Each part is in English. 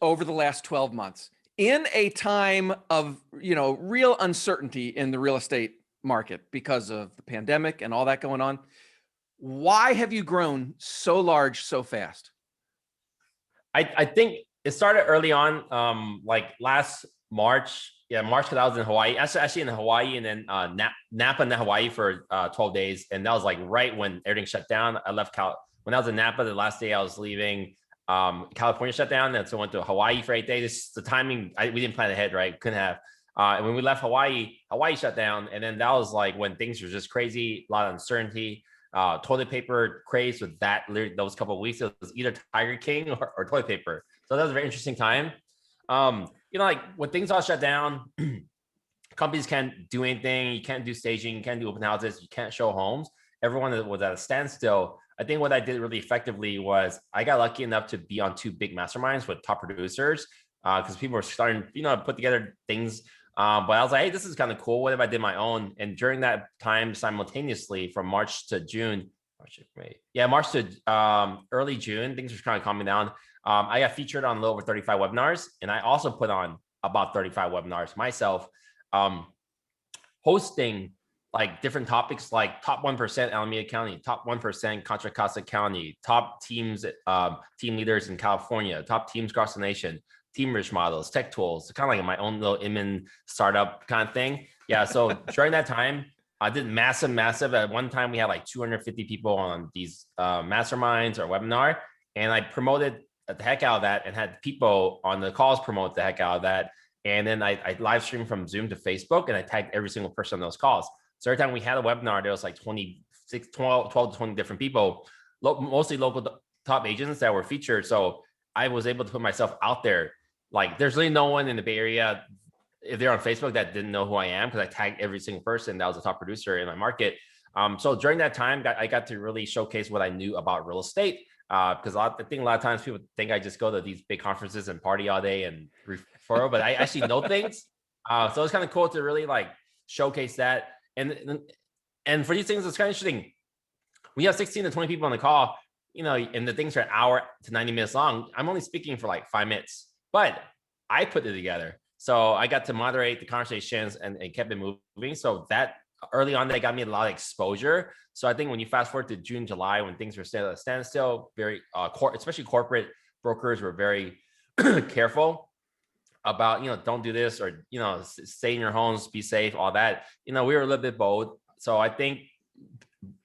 over the last 12 months in a time of, real uncertainty in the real estate market because of the pandemic and all that going on? Why have you grown so large so fast? I think it started early on, like last March. Yeah, March, because I was in Hawaii. Actually in Hawaii, and then Napa and Hawaii for 12 days. And that was like right when everything shut down. I left when I was in Napa, the last day I was leaving, California shut down. And so I went to Hawaii for 8 days. This, the timing, we didn't plan ahead, right? Couldn't have. And when we left Hawaii shut down. And then that was like when things were just crazy, a lot of uncertainty. Toilet paper craze with those couple of weeks. It was either Tiger King or toilet paper. So that was a very interesting time. Like when things all shut down, companies can't do anything. You can't do staging. You can't do open houses. You can't show homes. Everyone was at a standstill. I think what I did really effectively was I got lucky enough to be on 2 big masterminds with top producers because people were starting, to put together things. But I was like, hey, this is kind of cool. What if I did my own? And during that time, simultaneously from March to June, March to early June, things were kind of calming down. I got featured on a little over 35 webinars, and I also put on about 35 webinars myself, hosting like different topics like top 1% Alameda County, top 1% Contra Costa County, top teams, team leaders in California, top teams across the nation, team rich models, tech tools, kind of like my own little Inman startup kind of thing. Yeah. So during that time, I did massive. At one time, we had like 250 people on these masterminds or webinar, and I promoted the heck out of that and had people on the calls promote the heck out of that. And then I live streamed from Zoom to Facebook, and I tagged every single person on those calls. So every time we had a webinar, there was like 12 to 20 different people, mostly local top agents that were featured. So I was able to put myself out there. Like there's really no one in the Bay Area, if they're on Facebook, that didn't know who I am, because I tagged every single person that was a top producer in my market. So during that time, I got to really showcase what I knew about real estate. Because I think a lot of times people think I just go to these big conferences and party all day and refer, but I actually know things. So it's kind of cool to really like showcase that. And for these things, it's kind of interesting. We have 16 to 20 people on the call, and the things are an hour to 90 minutes long. I'm only speaking for like 5 minutes, but I put it together. So I got to moderate the conversations and kept it moving. So that early on, that got me a lot of exposure. So I think when you fast forward to June, July, when things were still at a standstill, very especially corporate brokers were very careful about, don't do this, or, stay in your homes, be safe, all that. We were a little bit bold. So I think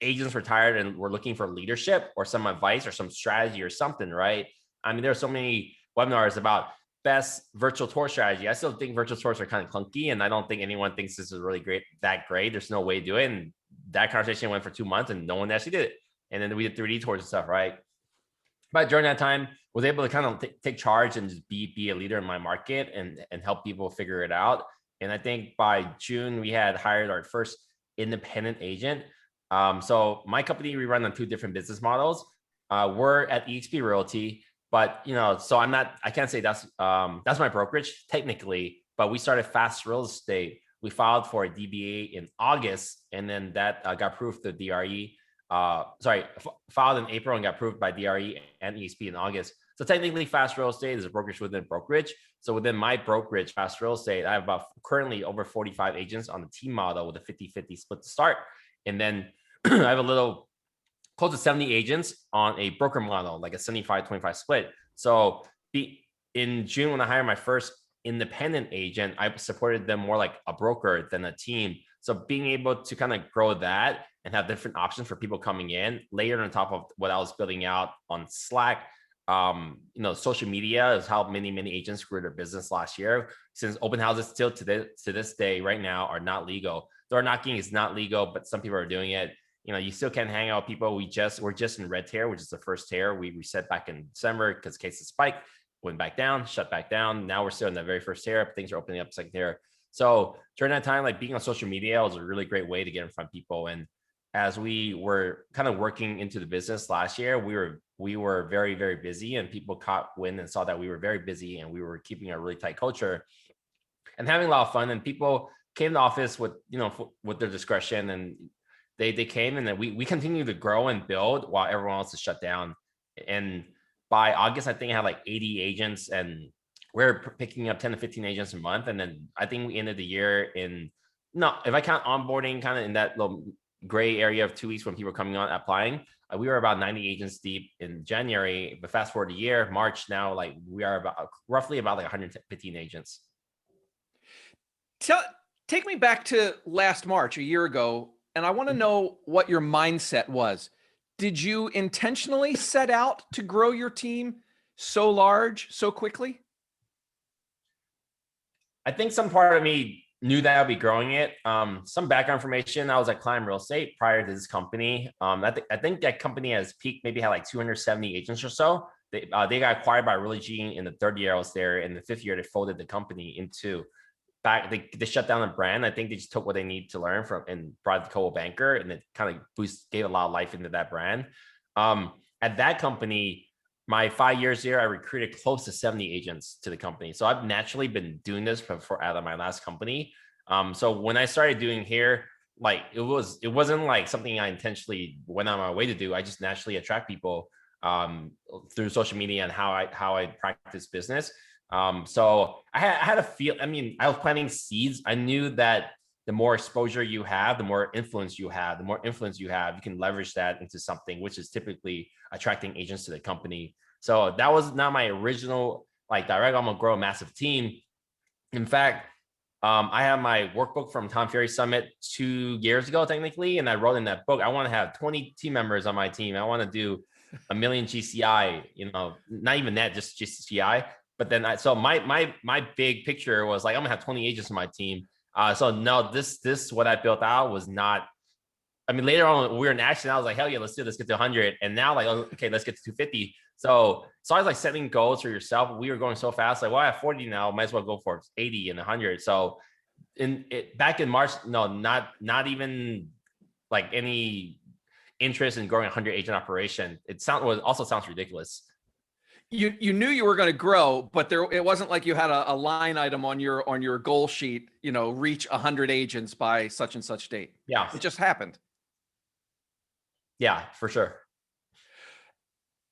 agents were tired and were looking for leadership or some advice or some strategy or something, right? I mean, there's so many webinars about best virtual tour strategy. I still think virtual tours are kind of clunky, and I don't think anyone thinks this is really great. There's no way to do it. And that conversation went for 2 months and no one actually did it. And then we did 3D tours and stuff, right? But during that time, was able to kind of take charge and just be a leader in my market and help people figure it out. And I think by June, we had hired our first independent agent. So my company, we run on 2 different business models. We're at eXp Realty, but so I can't say that's my brokerage technically, but we started Fast Real Estate. We filed for a DBA in August, and then that got approved through DRE. Filed in April and got approved by DRE and EXP in August. So technically, Fast Real Estate is a brokerage within brokerage. So within my brokerage, Fast Real Estate, I have about currently over 45 agents on the team model with a 50-50 split to start. And then I have a little close to 70 agents on a broker model, like a 75-25 split. So in June, when I hired my first independent agent, I supported them more like a broker than a team. So being able to kind of grow that and have different options for people coming in, layered on top of what I was building out on Slack, social media is how many agents grew their business last year. Since open houses still to this day right now are not legal. Door knocking is not legal, but some people are doing it. You still can't hang out with people. We're just in red tier, which is the first tier. We reset back in December because cases spiked, went back down, shut back down. Now we're still in the very first tier. Things are opening up second tier. So during that time, like being on social media was a really great way to get in front of people. And as we were kind of working into the business last year, we were very, very busy, and people caught wind and saw that we were very busy and we were keeping a really tight culture and having a lot of fun. And people came to office with their discretion, and they came, and then we continued to grow and build while everyone else is shut down. And by August, I think I had like 80 agents and we're picking up 10 to 15 agents a month. And then I think we ended the year in, no, if I count onboarding kind of in that little gray area of 2 weeks when people were coming on applying, we were about 90 agents deep in January, but fast forward a year, March now, like we are about roughly about like 115 agents. Take me back to last March, a year ago, and I want to know what your mindset was. Did you intentionally set out to grow your team so large, so quickly? I think some part of me knew that I'd be growing it. Some background information. I was at Climb Real Estate prior to this company. I think that company has peaked, maybe had like 270 agents or so. They got acquired by Religene in the third year I was there. In the fifth year, they folded the company into back. They shut down the brand. I think they just took what they need to learn from and brought the co banker, and it kind of gave a lot of life into that brand. At that company, my 5 years here, I recruited close to 70 agents to the company. So I've naturally been doing this for out of my last company. So when I started doing here, like it wasn't like something I intentionally went on my way to do. I just naturally attract people through social media and how I practice business. So I had a feel. I mean, I was planting seeds. I knew that the more exposure you have, the more influence you have. The more influence you have, you can leverage that into something, which is typically attracting agents to the company. So that was not my original like direct. I'm gonna grow a massive team. In fact, I have my workbook from Tom Ferry Summit 2 years ago, technically, and I wrote in that book, I want to have 20 team members on my team. I want to do a million GCI. Not even that, just GCI. But then so my big picture was like, I'm gonna have 20 agents on my team. So no, this what I built out was not. I mean, later on we were in action. I was like, hell yeah, let's do this. Let's get to 100. And now like, okay, let's get to 250. So I was like setting goals for yourself. We were going so fast. Like, well, I have 40 now. Might as well go for 80 and 100. So back in March, no, not even like any interest in growing a 100 agent operation. Also sounds ridiculous. You knew you were going to grow, but it wasn't like you had a line item on your goal sheet, reach 100 agents by such and such date. Yeah. It just happened. Yeah, for sure.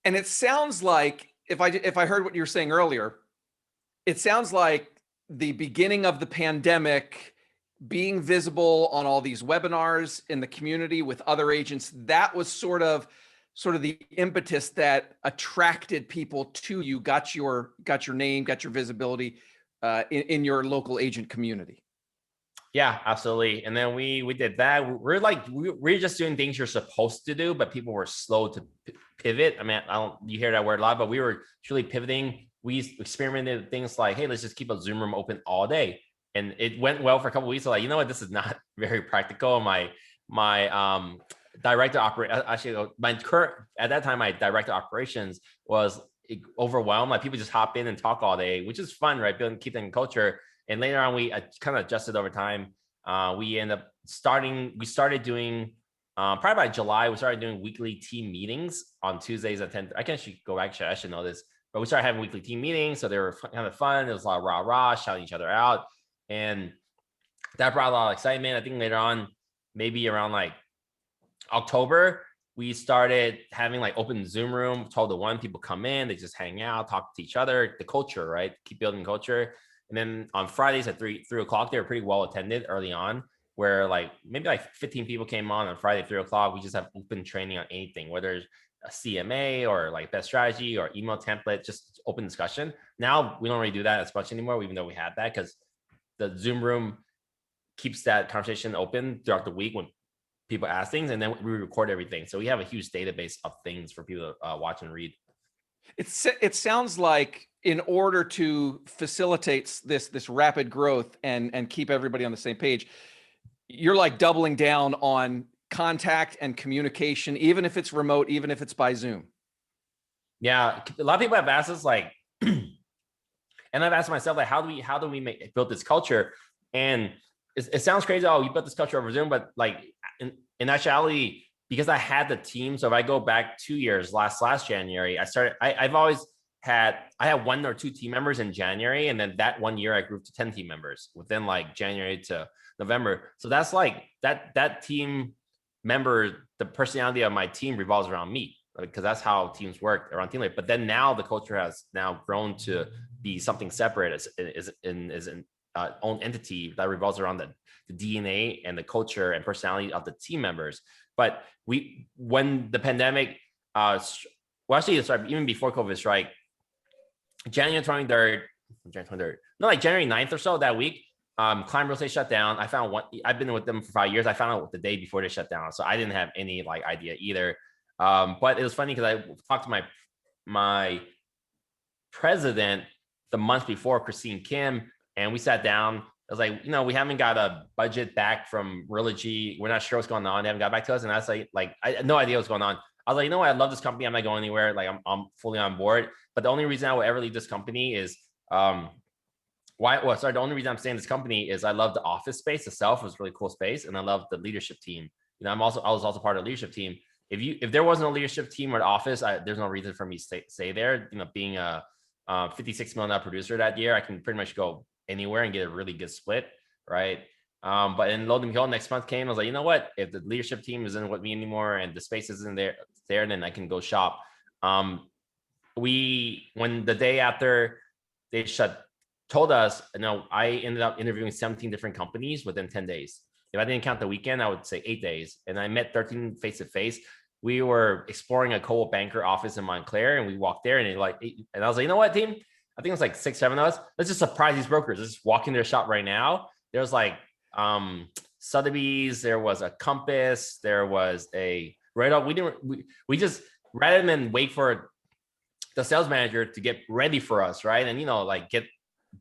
And it sounds like, if I heard what you were saying earlier, it sounds like the beginning of the pandemic, being visible on all these webinars in the community with other agents, that was sort of the impetus that attracted people to you, got your name, got your visibility in your local agent community. Yeah, absolutely. And then we did that. We're just doing things you're supposed to do, but people were slow to pivot. I mean, you hear that word a lot, but we were truly pivoting. We experimented with things like, hey, let's just keep a Zoom room open all day. And it went well for a couple of weeks. So like, you know what, this is not very practical. My director actually my current at that time, my director operations was overwhelmed. Like people just hop in and talk all day, which is fun, right? Keeping culture. And later on, we kind of adjusted over time. We started doing probably by July, we started doing weekly team meetings on Tuesdays at 10. I can actually go back. I should know this, but we started having weekly team meetings. So they were kind of fun. There was a lot of rah, shouting each other out. And that brought a lot of excitement. I think later on, maybe around like October, we started having like open Zoom room, 12 to 1, people come in, they just hang out, talk to each other, the culture, right? Keep building culture. And then on Fridays at 3 o'clock, they were pretty well attended early on, where like maybe like 15 people came on Friday at 3 o'clock. We just have open training on anything, whether it's a CMA or like best strategy or email template, just open discussion. Now we don't really do that as much anymore, even though we had that, because the Zoom room keeps that conversation open throughout the week when people ask things, and then we record everything. So we have a huge database of things for people to watch and read. It sounds like in order to facilitate this rapid growth and keep everybody on the same page, you're like doubling down on contact and communication, even if it's remote, even if it's by Zoom. Yeah, a lot of people have asked us like, and I've asked myself like, how do we build this culture? And it sounds crazy. Oh, you built this culture over Zoom, but like in actuality, because I had the team. So if I go back 2 years, last January, I had 1 or 2 team members in January. And then that 1 year I grew to 10 team members within like January to November. So that's like that team member, the personality of my team revolves around me, because that's how teams work around team life. But then now the culture has now grown to be something separate is an own entity that revolves around the DNA and the culture and personality of the team members. But when the pandemic, well, actually, sorry, even before COVID strike, January 23rd, no, like January 9th or so that week, Climb Real Estate shut down. I found one, I've been with them for 5 years. I found out the day before they shut down. So I didn't have any like idea either. But it was funny because I talked to my president the month before, Christine Kim, and we sat down. I was like, we haven't got a budget back from Realogy. We're not sure what's going on. They haven't got back to us. And I was like, I had no idea what's going on. I was like, what? I love this company. I'm not going anywhere. Like I'm fully on board. But the only reason I would ever leave this company is the only reason I'm staying in this company is I love the office space itself. It was a really cool space. And I love the leadership team. I was also part of the leadership team. If there wasn't a leadership team or the office, there's no reason for me to stay there. Being a $56 million producer that year, I can pretty much go anywhere and get a really good split, right? But then lo and behold, next month came. I was like, you know what? If the leadership team isn't with me anymore and the space isn't there, then I can go shop. When the day after they told us, I ended up interviewing 17 different companies within 10 days. If I didn't count the weekend, I would say 8 days. And I met 13 face-to-face. We were exploring a Coldwell Banker office in Montclair, and we walked there, and I was like, you know what, team? I think it was like 6, 7 of us. Let's just surprise these brokers. Let's just walk in their shop right now. There was like Sotheby's, there was a Compass, there was a right. We just, rather than wait for the sales manager to get ready for us, right? And like get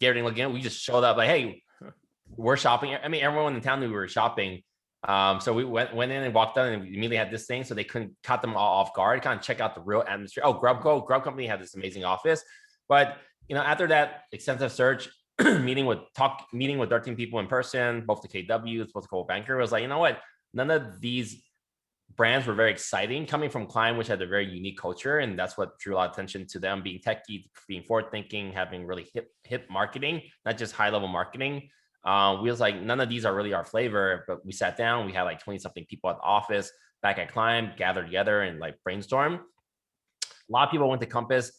everything looking, we just showed up like, hey, we're shopping. I mean, everyone in town knew we were shopping. So we went in and walked down and we immediately had this thing, so they couldn't cut them all off guard, kind of check out the real atmosphere. Oh, Grub Company had this amazing office. But after that extensive search, meeting with 13 people in person, both the KWs, both the Coldwell Banker, was like, you know what? None of these brands were very exciting coming from Climb, which had a very unique culture, and that's what drew a lot of attention to them, being techy, being forward thinking, having really hip marketing, not just high level marketing. We was like, none of these are really our flavor. But we sat down, we had like 20 something people at the office back at Climb, gathered together and like brainstorm. A lot of people went to Compass.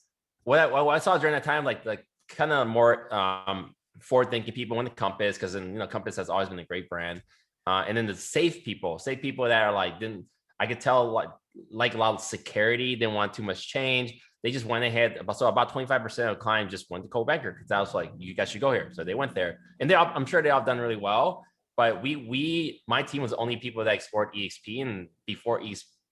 What I saw during that time, like kind of more forward thinking people went to Compass, because Compass has always been a great brand. And then the safe people that are like, I could tell like a lot of security, didn't want too much change. They just went ahead. So about 25% of clients just went to Coldwell Banker, because I was like, you guys should go here. So they went there, and I'm sure they all done really well. But my team was the only people that explored EXP. And before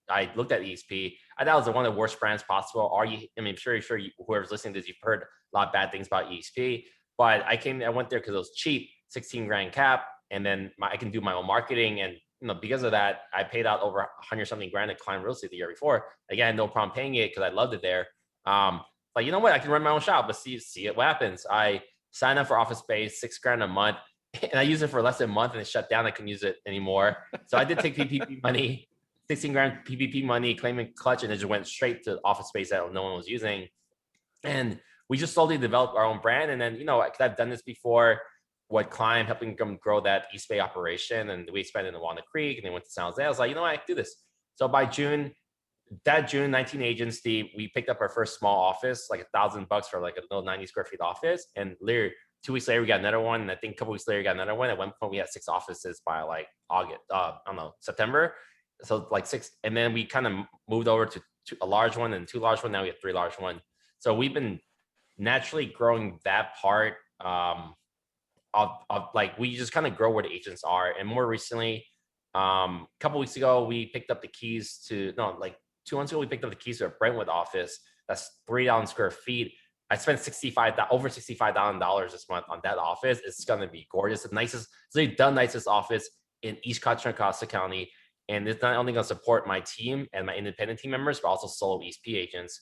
I looked at EXP, I thought it was one of the worst brands possible. I'm sure whoever's listening to this, you've heard a lot of bad things about EXP. But I went there because it was cheap, 16 grand cap, and then I can do my own marketing. And because of that, I paid out over 100 something grand at Climb Real Estate the year before. Again, I had no problem paying it because I loved it there. Like, you know what? I can run my own shop. Let's see what happens. I signed up for office space, 6 grand a month, and I used it for less than a month, and it shut down. I couldn't use it anymore. So I did take PPP money, 16 grand PPP money, claiming clutch, and it just went straight to office space that no one was using. And we just slowly developed our own brand. And then, because I've done this before, what Climb, helping them grow that East Bay operation, and we expanded in Walnut Creek, and they went to San Jose. I was like, I can do this. So by June, 19 agents, we picked up our first small office, like $1,000 for like a little 90 square feet office. And literally 2 weeks later, we got another one. And I think a couple weeks later, we got another one. At one point, we had 6 offices by like September. So like 6. And then we kind of moved over to a large one and 2 large one. Now we have 3 large one. So we've been naturally growing that part of like, we just kind of grow where the agents are. And more recently, a couple weeks ago, we picked up the keys to, 2 months ago, we picked up the keys to a Brentwood office that's 3,000 square feet. I spent over $65,000 this month on that office. It's going to be gorgeous. It's the nicest office in East Contra Costa County. And it's not only going to support my team and my independent team members, but also solo ESP agents.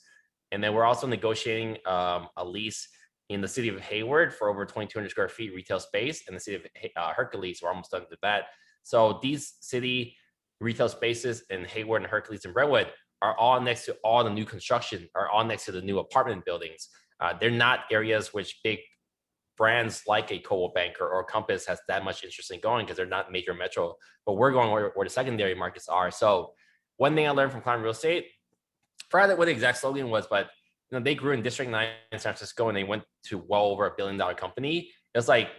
And then we're also negotiating a lease in the city of Hayward for over 2,200 square feet retail space, and the city of Hercules. We're almost done with that. So these city retail spaces in Hayward and Hercules and Brentwood are all next to all the new construction, are all next to the new apartment buildings. They're not areas which big brands like a Coldwell Banker or Compass has that much interest in going, because they're not major metro, but we're going where the secondary markets are. So one thing I learned from Climb Real Estate, I forgot what the exact slogan was, but they grew in District 9 in San Francisco and they went to well over $1 billion company. It's like,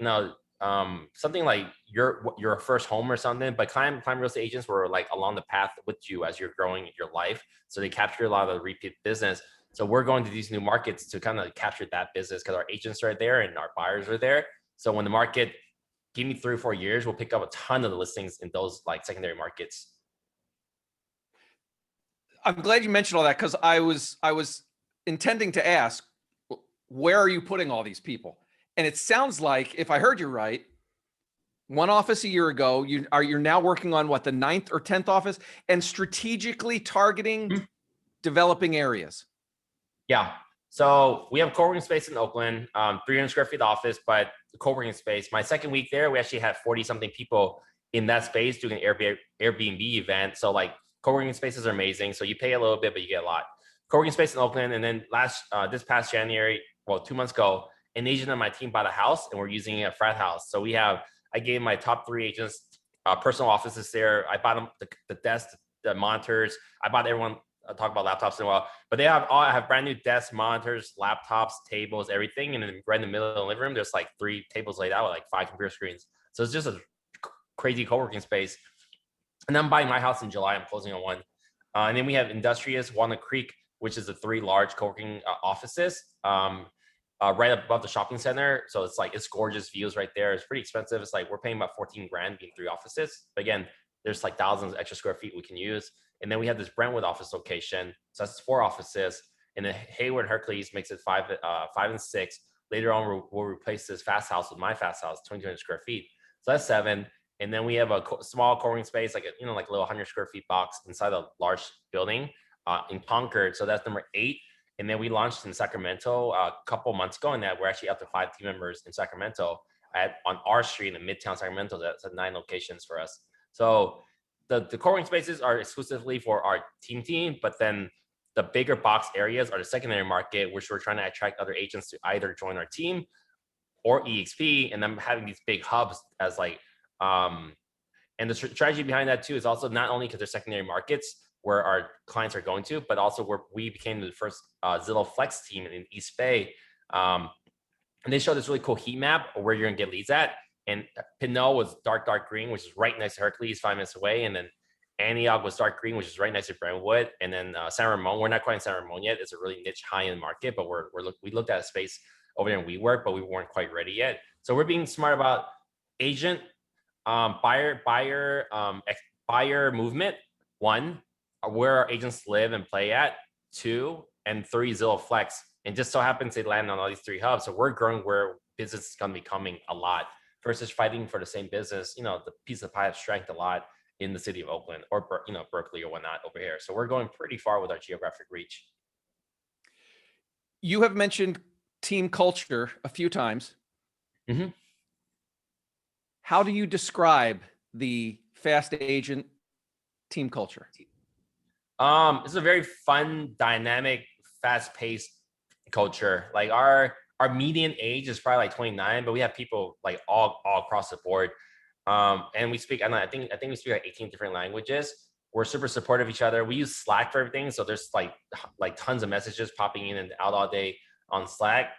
something like your first home or something, but climb real estate agents were like along the path with you as you're growing your life. So they capture a lot of the repeat business. So we're going to these new markets to kind of capture that business because our agents are there and our buyers are there. So when the market, give me 3 or 4 years, we'll pick up a ton of the listings in those like secondary markets. I'm glad you mentioned all that because I was intending to ask, where are you putting all these people? And it sounds like, if I heard you right, one office a year ago, you're now working on what, the 9th or 10th office, and strategically targeting developing areas. Yeah. So we have co-working space in Oakland, 300 square feet office, but the co-working space, my second week there, we actually had 40 something people in that space doing an Airbnb event. So like co-working spaces are amazing. So you pay a little bit, but you get a lot. Co-working space in Oakland. And then this past January, well, 2 months ago, an agent on my team bought a house and we're using it a frat house. So I gave my top 3 agents personal offices there. I bought them the desk, the monitors. I bought everyone. I'll talk about laptops in a while, but I have brand new desks, monitors, laptops, tables, everything. And then right in the middle of the living room, there's like 3 tables laid out with like 5 computer screens. So it's just a crazy co-working space. And I'm buying my house in July. I'm closing on one. And then we have Industrious, Walnut Creek, which is the 3 large co-working offices right above the shopping center. So it's gorgeous views right there. It's pretty expensive. It's like we're paying about 14 grand being 3 offices. But again, there's like thousands of extra square feet we can use. And then we have this Brentwood office location. So that's 4 offices. And then Hayward Hercules makes it 5 and 6. Later on, we'll replace this fast house with my fast house, 2,200 square feet. So that's 7. And then we have a small co-working space, like a little 100 square feet box inside a large building in Concord. So that's number 8. And then we launched in Sacramento a couple months ago, and that we're actually up to 5 team members in Sacramento on our street in Midtown Sacramento. That's at 9 locations for us. So the co-working spaces are exclusively for our team, but then the bigger box areas are the secondary market, which we're trying to attract other agents to either join our team or EXP, and then having these big hubs as like, and the strategy behind that too is also not only because they're secondary markets where our clients are going to, but also where we became the first Zillow Flex team in East Bay. And they showed this really cool heat map of where you're gonna get leads at. And Pinot was dark green, which is right next to Hercules, 5 minutes away. And then Antioch was dark green, which is right next to Brentwood. And then San Ramon, we're not quite in San Ramon yet. It's a really niche high-end market, but we looked at a space over there in WeWork, but we weren't quite ready yet. So we're being smart about agent, buyer movement. 1, where our agents live and play at. 2, and 3, Zillow Flex. And just so happens they land on all these 3 hubs. So we're growing where business is going to be coming a lot versus fighting for the same business. The piece of pie has shrank a lot in the city of Oakland or Berkeley or whatnot over here. So we're going pretty far with our geographic reach. You have mentioned team culture a few times. Mm-hmm. How do you describe the fast agent team culture? It's a very fun, dynamic, fast-paced culture. Like our median age is probably like 29, but we have people like all across the board. And we speak, I think we speak like 18 different languages. We're super supportive of each other. We use Slack for everything. So there's like tons of messages popping in and out all day on Slack.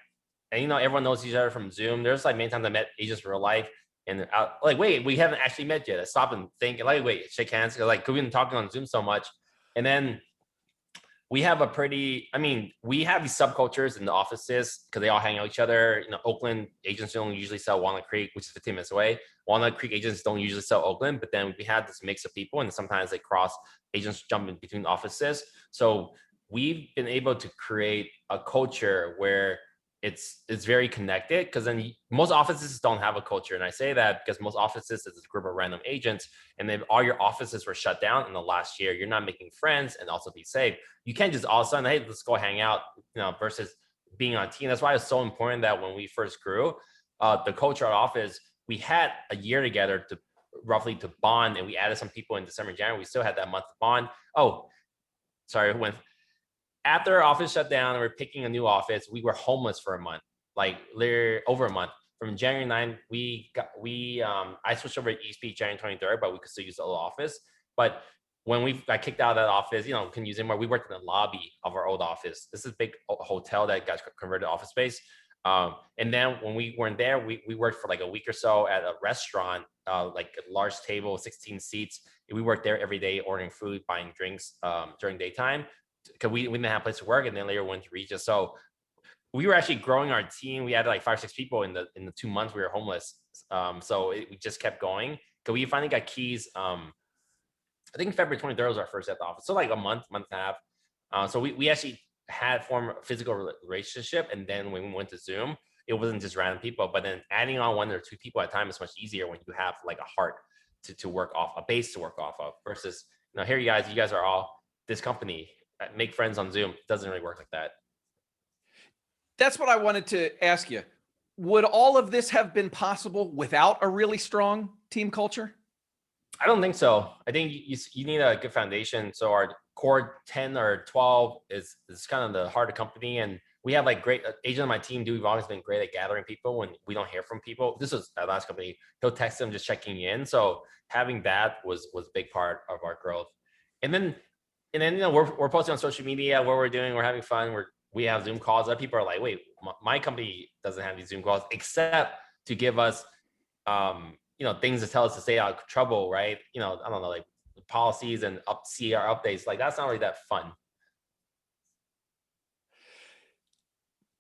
And everyone knows each other from Zoom. There's like many times I met agents in real life and like, wait, we haven't actually met yet. I stop and think, like, wait, shake hands. Like, we've been talking on Zoom so much. And then we have we have these subcultures in the offices because they all hang out with each other. Oakland agents don't usually sell Walnut Creek, which is 15 minutes away. Walnut Creek agents don't usually sell Oakland, but then we have this mix of people and sometimes they cross, agents jump in between offices. So we've been able to create a culture where it's very connected, because then most offices don't have a culture. And I say that because most offices is a group of random agents, and then all your offices were shut down in the last year. You're not making friends and also be safe. You can't just all of a sudden, hey, let's go hang out, versus being on a team. That's why it's so important that when we first grew, the culture at office, we had a year together to roughly to bond, and we added some people in December, January. We still had that month to bond. After our office shut down and we're picking a new office, we were homeless for a month, like over a month. From January 9th, I switched over to ESP January 23rd, but we could still use the old office. But when we got kicked out of that office, couldn't use it anymore. We worked in the lobby of our old office. This is a big hotel that got converted to office space. And then when we weren't there, we worked for like a week or so at a restaurant, like a large table, 16 seats. We worked there every day, ordering food, buying drinks during daytime, because we didn't have a place to work. And then later went to Regis. So we were actually growing our team. We had like 5 or 6 people in the 2 months we were homeless. We just kept going. Cause we finally got keys. I think February 23rd was our first at the office. So like a month and a half. So we actually had formed a physical relationship. And then when we went to Zoom, it wasn't just random people, but then adding on 1 or 2 people at a time is much easier when you have like a heart to work off, a base to work off of, versus, here you guys are all this company, make friends on Zoom. It doesn't really work like that. That's what I wanted to ask you. Would all of this have been possible without a really strong team culture? I don't think so. I think you need a good foundation. So our core 10 or 12 is kind of the heart of the company. And we have like great agents on my team. We've always been great at gathering people when we don't hear from people. This was our last company. He'll text them just checking in. So having that was a big part of our growth. And then we're posting on social media what we're doing. We're having fun. We have Zoom calls. Other people are like, wait, my company doesn't have these Zoom calls except to give us things to tell us to stay out of trouble, right? I don't know, like policies and CR updates. Like, that's not really that fun.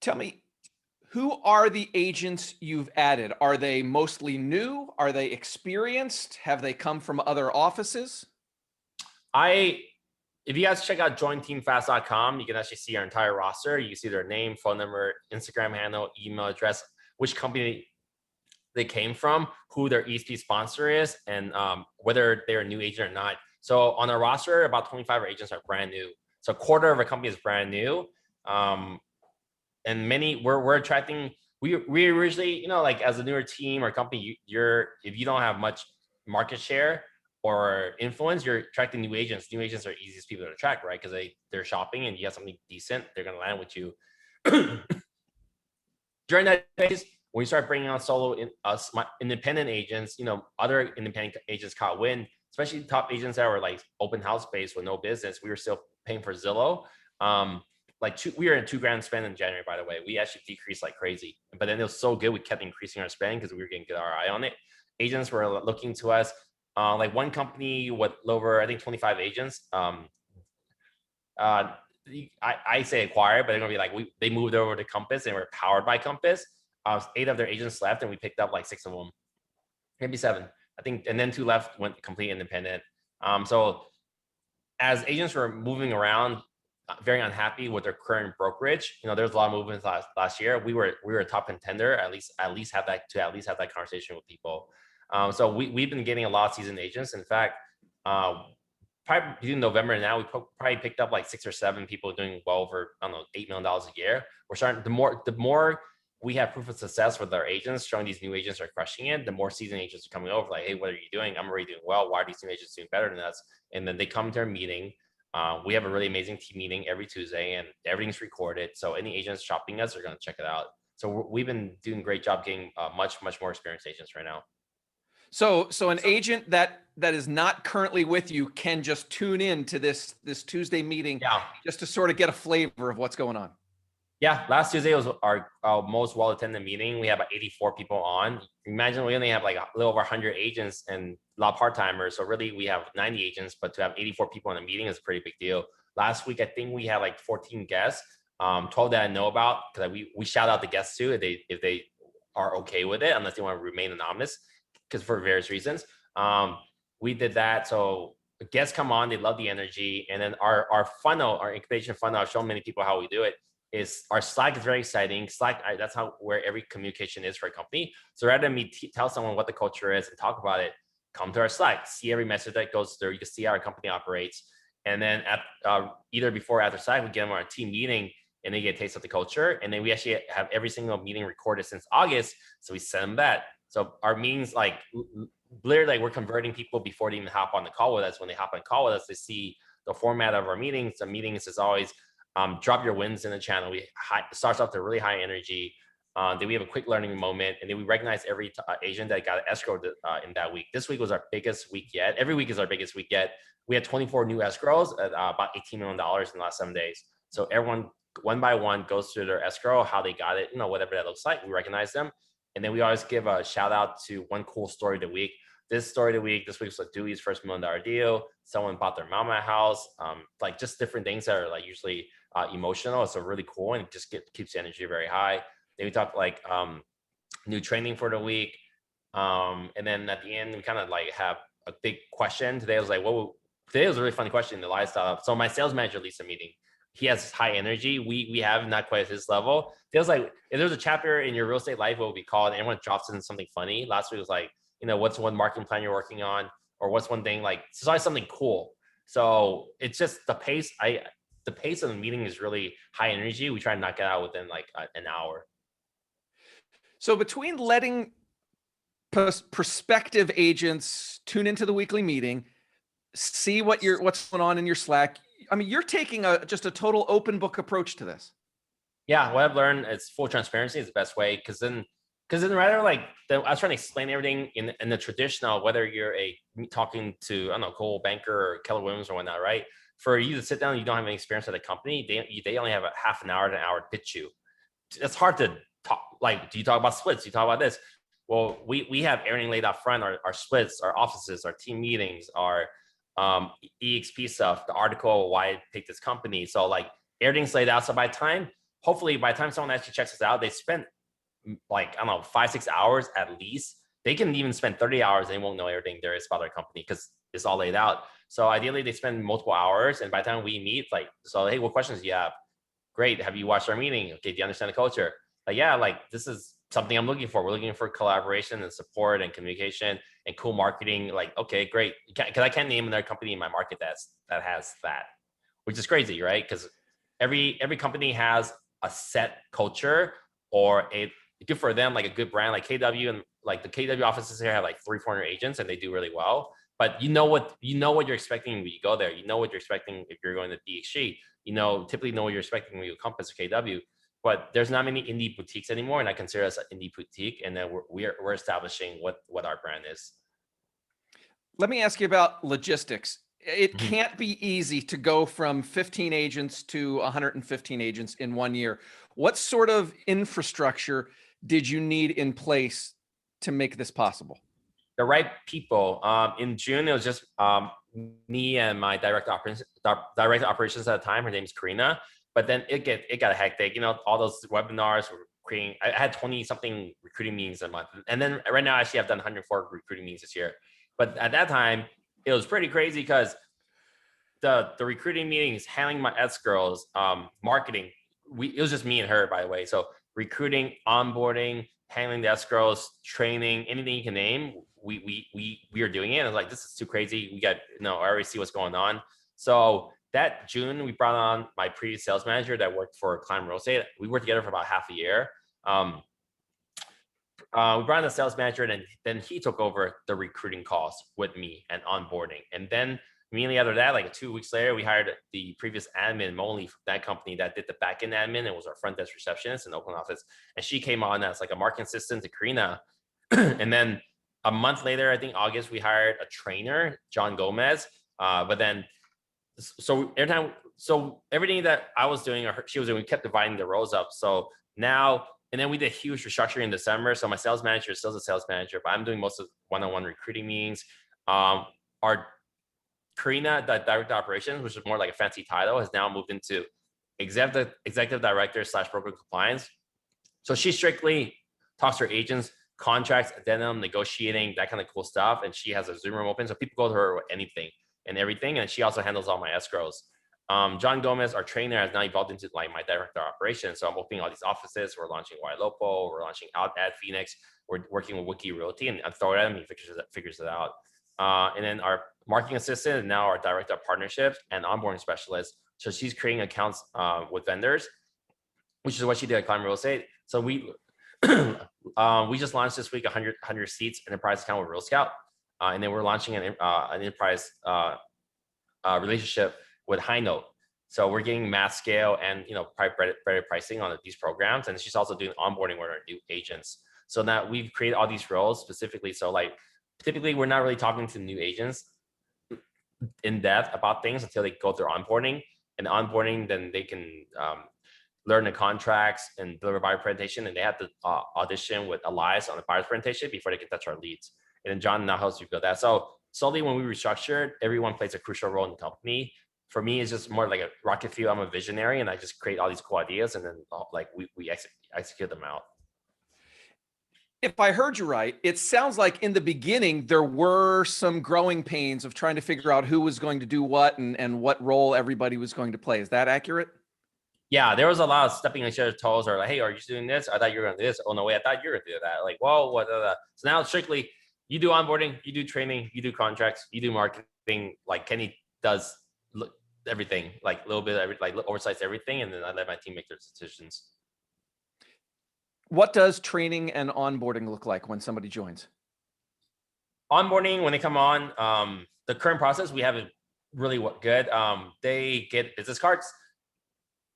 Tell me, who are the agents you've added? Are they mostly new? Are they experienced? Have they come from other offices? If you guys check out jointeamfast.com, you can actually see our entire roster. You can see their name, phone number, Instagram handle, email address, which company they came from, who their ESP sponsor is, and whether they're a new agent or not. So on our roster, about 25 of our agents are brand new. So a quarter of our company is brand new. And many we're attracting. We originally, like as a newer team or company, if you don't have much market share or influence, you're attracting new agents. New agents are easiest people to attract, right? Because they're shopping and you have something decent, they're gonna land with you. During that phase, when we start bringing on independent agents, other independent agents caught wind, especially top agents that were like open house based with no business. We were still paying for Zillow. We were in $2,000 spend in January, by the way. We actually decreased like crazy, but then it was so good, we kept increasing our spend because we were getting good ROI on it. Agents were looking to us. Like one company with over, I think 25 agents. I say acquired, but they're gonna be like, they moved over to Compass and we're powered by Compass. 8 of their agents left and we picked up like 6 of them, maybe 7, I think, and then 2 left, went complete independent. So as agents were moving around, very unhappy with their current brokerage, there's a lot of movements last year. We were a top contender, at least have that conversation with people. So we've been getting a lot of seasoned agents. In fact, probably between November and now, we probably picked up like 6 or 7 people doing well over, I don't know, $8 million a year. We're starting, the more we have proof of success with our agents, showing these new agents are crushing it, the more seasoned agents are coming over, like, hey, what are you doing? I'm already doing well. Why are these new agents doing better than us? And then they come to our meeting. We have a really amazing team meeting every Tuesday and everything's recorded. So any agents shopping us are going to check it out. So we've been doing a great job getting much more experienced agents right now. So an agent that is not currently with you can just tune in to this Tuesday meeting, just to sort of get a flavor of what's going on. Yeah, last Tuesday was our most well-attended meeting. We have about 84 people on. Imagine we only have like a little over 100 agents and a lot of part-timers. So really we have 90 agents, but to have 84 people in a meeting is a pretty big deal. Last week, I think we had like 14 guests, 12 that I know about, because we shout out the guests too if they are okay with it, unless they want to remain anonymous, because for various reasons. We did that. So the guests come on, they love the energy. And then our funnel, our incubation funnel, I've shown many people how we do it, is our Slack is very exciting. Slack, that's where every communication is for a company. So rather than me tell someone what the culture is and talk about it, come to our Slack, see every message that goes through. You can see how our company operates. And then at either before or after Slack, we get them on our team meeting and they get a taste of the culture. And then we actually have every single meeting recorded since August. So we send them that. So our meetings, like literally, like we're converting people before they even hop on the call with us. When they hop on the call with us, they see the format of our meetings. The meetings is always drop your wins in the channel. It starts off to really high energy. Then we have a quick learning moment, and then we recognize every agent that got escrow in that week. This week was our biggest week yet. Every week is our biggest week yet. We had 24 new escrows at about $18 million in the last 7 days. So everyone, one by one, goes through their escrow, how they got it, whatever that looks like. We recognize them. And then we always give a shout out to one cool story of the week. This story of the week, this week's like Dewey's first $1 million deal. Someone bought their mama a house. Like just different things that are like usually emotional. So really cool, and it just keeps the energy very high. Then we talk like new training for the week. And then at the end, we kind of like have a big question. Today was like, today was a really funny question in the live startup. So my sales manager leads the meeting. He has high energy. We have not quite at his level. Feels like if there's a chapter in your real estate life, what would be called, everyone drops in something funny. Last week was like, what's one marketing plan you're working on, or what's one thing, like it's always something cool. So it's just the pace. The pace of the meeting is really high energy. We try to knock it out within like an hour. So between letting prospective agents tune into the weekly meeting, see what's going on in your Slack, I mean, you're taking just a total open book approach to this. Yeah, what I've learned is full transparency is the best way, because then rather like I was trying to explain everything in the traditional, whether you're talking to, I don't know, Cole Banker or Keller Williams or whatnot, right? For you to sit down, you don't have any experience at a company. They only have a half an hour to an hour to pitch you. It's hard to talk. Like, do you talk about splits? Do you talk about this? Well, we have everything laid out front, our splits, our offices, our team meetings, our EXP stuff, the article, why I picked this company. So like everything's laid out. So hopefully by the time someone actually checks us out, they spent like, I don't know, 5-6 hours at least. They can even spend 30 hours. They won't know everything there is about their company because it's all laid out. So ideally they spend multiple hours. And by the time we meet, like, so, hey, what questions do you have? Great. Have you watched our meeting? Okay. Do you understand the culture? Like, yeah, like this is something I'm looking for. We're looking for collaboration and support and communication and cool marketing. Like, okay, great. Because I can't name another company in my market that has that, which is crazy, right? Because every company has a set culture or good for them, like a good brand, like KW, and like the KW offices here have like 300-400 agents and they do really well. But you know what you're expecting when you go there. You know what you're expecting if you're going to DXG. Typically know what you're expecting when you Compass or KW. But there's not many indie boutiques anymore, and I consider us an indie boutique. And then we're establishing what our brand is. Let me ask you about logistics. It can't be easy to go from 15 agents to 115 agents in 1 year. What sort of infrastructure did you need in place to make this possible? The right people. In June, it was just me and my director of operations at the time. Her name's Karina. But then it got hectic. All those webinars were creating. I had 20 something recruiting meetings a month, and then right now actually I've done 104 recruiting meetings this year. But at that time, it was pretty crazy because the recruiting meetings, handling my girls, marketing. It was just me and her, by the way. So recruiting, onboarding, handling the girls, training, anything you can name, we are doing it. And I was like, this is too crazy. We got I already see what's going on. So that June, we brought on my previous sales manager that worked for Climb Real Estate. We worked together for about half a year. We brought in the sales manager, and then he took over the recruiting calls with me and onboarding. And then immediately after that, like 2 weeks later, we hired the previous admin, Molly, from that company that did the back end admin and was our front desk receptionist in the Oakland office. And she came on as like a marketing assistant to Karina. And then a month later, I think August, we hired a trainer, John Gomez. But then, so everything that I was doing or she was doing, we kept dividing the roles up. So now, and then we did huge restructuring in December. So my sales manager is still a sales manager, but I'm doing most of one-on-one recruiting meetings. Our Karina, the director of operations, which is more like a fancy title, has now moved into executive director / broker compliance. So she strictly talks to her agents, contracts, addendum, negotiating, that kind of cool stuff. And she has a Zoom room open. So people go to her with anything and everything. And she also handles all my escrows. John Gomez, our trainer, has now evolved into like my director of operations. So I'm opening all these offices. We're launching Lopo. We're launching out at Phoenix. We're working with Wiki Realty, and I throw it at him. He figures it out. And then our marketing assistant is now our director of partnerships and onboarding specialist. So she's creating accounts with vendors, which is what she did at Climb Real Estate. So we just launched this week 100 seats enterprise account with Real Scout. And then we're launching an enterprise relationship with High Note. So we're getting mass scale and better pricing on these programs. And she's also doing onboarding with our new agents. So now we've created all these roles specifically. So like typically we're not really talking to new agents in depth about things until they go through onboarding. And onboarding, then they can learn the contracts and deliver buyer presentation, and they have to audition with Elias on the buyer's presentation before they can touch our leads. And then John now helps you build that. So slowly when we restructured, everyone plays a crucial role in the company. For me, it's just more like a rocket fuel. I'm a visionary and I just create all these cool ideas, and then like we execute them out. If I heard you right, it sounds like in the beginning, there were some growing pains of trying to figure out who was going to do what and what role everybody was going to play. Is that accurate? Yeah, there was a lot of stepping on each other's toes, or like, hey, are you doing this? I thought you were going to do this. Oh, no, wait, I thought you were going to do that. Like, whoa, what? So now it's strictly, you do onboarding, you do training, you do contracts, you do marketing. Like Kenny does everything, like a little bit of like oversights everything. And then I let my team make their decisions. What does training and onboarding look like when somebody joins? Onboarding, when they come on, the current process, we have it really good. They get business cards.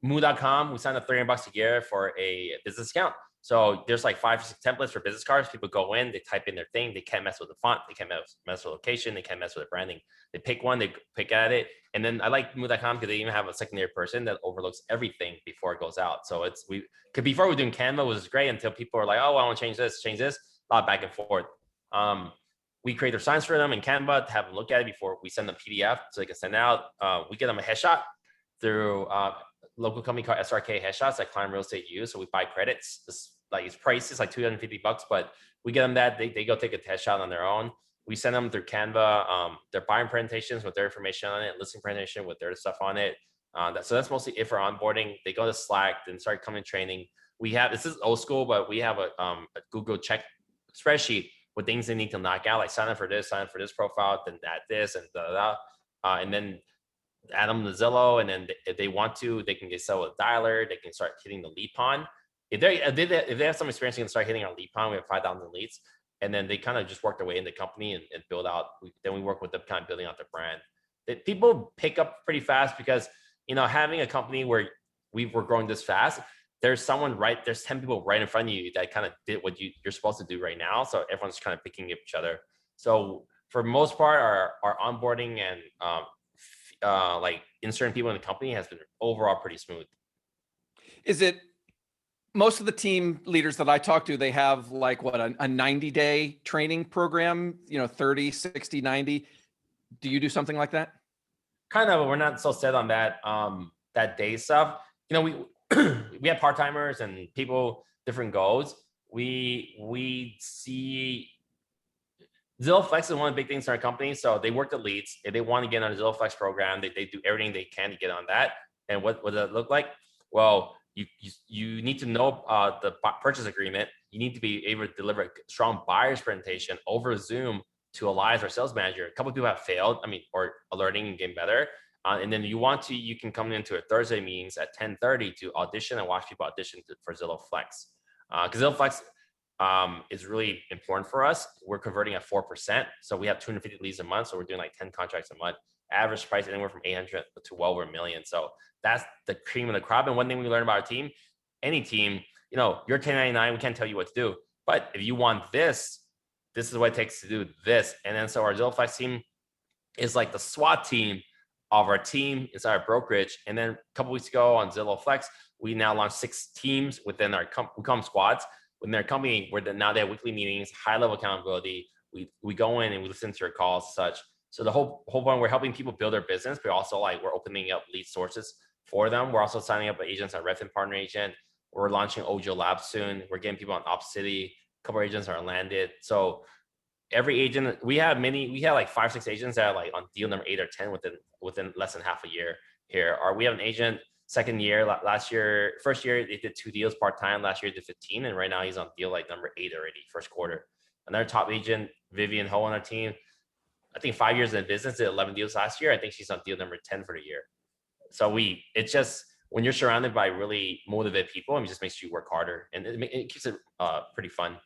Moo.com, we sign up $300 a year for a business account. So there's like 5 or 6 templates for business cards. People go in, they type in their thing. They can't mess with the font. They can't mess with location. They can't mess with the branding. They pick one, they pick at it. And then I like Moo.com because they even have a secondary person that overlooks everything before it goes out. So before we were doing Canva, was great until people were like, oh, I want to change this. A lot back and forth. We create their signs for them in Canva to have them look at it before we send them PDF so they can send out. We get them a headshot through local company called SRK Headshots that Climb Real Estate use. So we buy credits. It's priced like $250, but we get them that they go take a headshot on their own. We send them through Canva, their buying presentations with their information on it, listing presentation with their stuff on it. So that's mostly it for onboarding. They go to Slack, then start coming training. This is old school, but we have a Google check spreadsheet with things they need to knock out, like sign up for this profile, then add this, and and then add them to Zillow, and then if they want to, they can get sell with dialer. They can start hitting the lead pond. If they have some experience, they can start hitting our lead pond. We have 5,000 leads, and then they kind of just work their way in the company and build out. Then we work with them, kind of building out their brand. People pick up pretty fast because having a company where we're growing this fast, there's 10 people right in front of you that kind of did what you're supposed to do right now. So everyone's kind of picking up each other. So for the most part, our onboarding and like inserting people in the company has been overall pretty smooth. Is it most of the team leaders that I talk to, they have like what, a 90-day training program, 30, 60, 90. Do you do something like that? Kind of, but we're not so set on that that day stuff. We we have part-timers and people different goals. We see Zillow Flex is one of the big things in our company. So they work the leads. If they want to get on a Zillow Flex program, they do everything they can to get on that. And what does that look like? Well, you need to know the purchase agreement. You need to be able to deliver a strong buyer's presentation over Zoom to Elias, our sales manager. A couple of people have failed, or alerting and getting better. And then you can come into a Thursday meetings at 10:30 to audition and watch people audition for Zillow Flex. Because Zillow Flex is really important for us. We're converting at 4%. So we have 250 leads a month. So we're doing like 10 contracts a month. Average price anywhere from 800 to well over $1 million. So that's the cream of the crop. And one thing we learned about our team, any team, you're 1099, we can't tell you what to do. But if you want this is what it takes to do this. And then so our Zillow Flex team is like the SWAT team of our team inside our brokerage. And then a couple weeks ago on Zillow Flex, we now launched 6 teams within our we call them squads within our company, where now they have weekly meetings, high level accountability. We go in and we listen to your calls, such. So the whole point, we're helping people build their business, but also we're opening up lead sources for them. We're also signing up agents on Redfin Partner Agent. We're launching Ojo Lab soon. We're getting people on OpCity. A couple of agents are landed. So every agent, we had like 5, 6 agents that are like on deal number 8 or 10 within less than half a year here. Or we have an agent second year, first year they did 2 deals part-time. Last year did 15. And right now he's on deal like number 8 already, first quarter. Another top agent, Vivian Ho on our team, I think 5 years in business, did 11 deals last year. I think she's on deal number 10 for the year. So it's just, when you're surrounded by really motivated people, it just makes you work harder, and it keeps it pretty fun.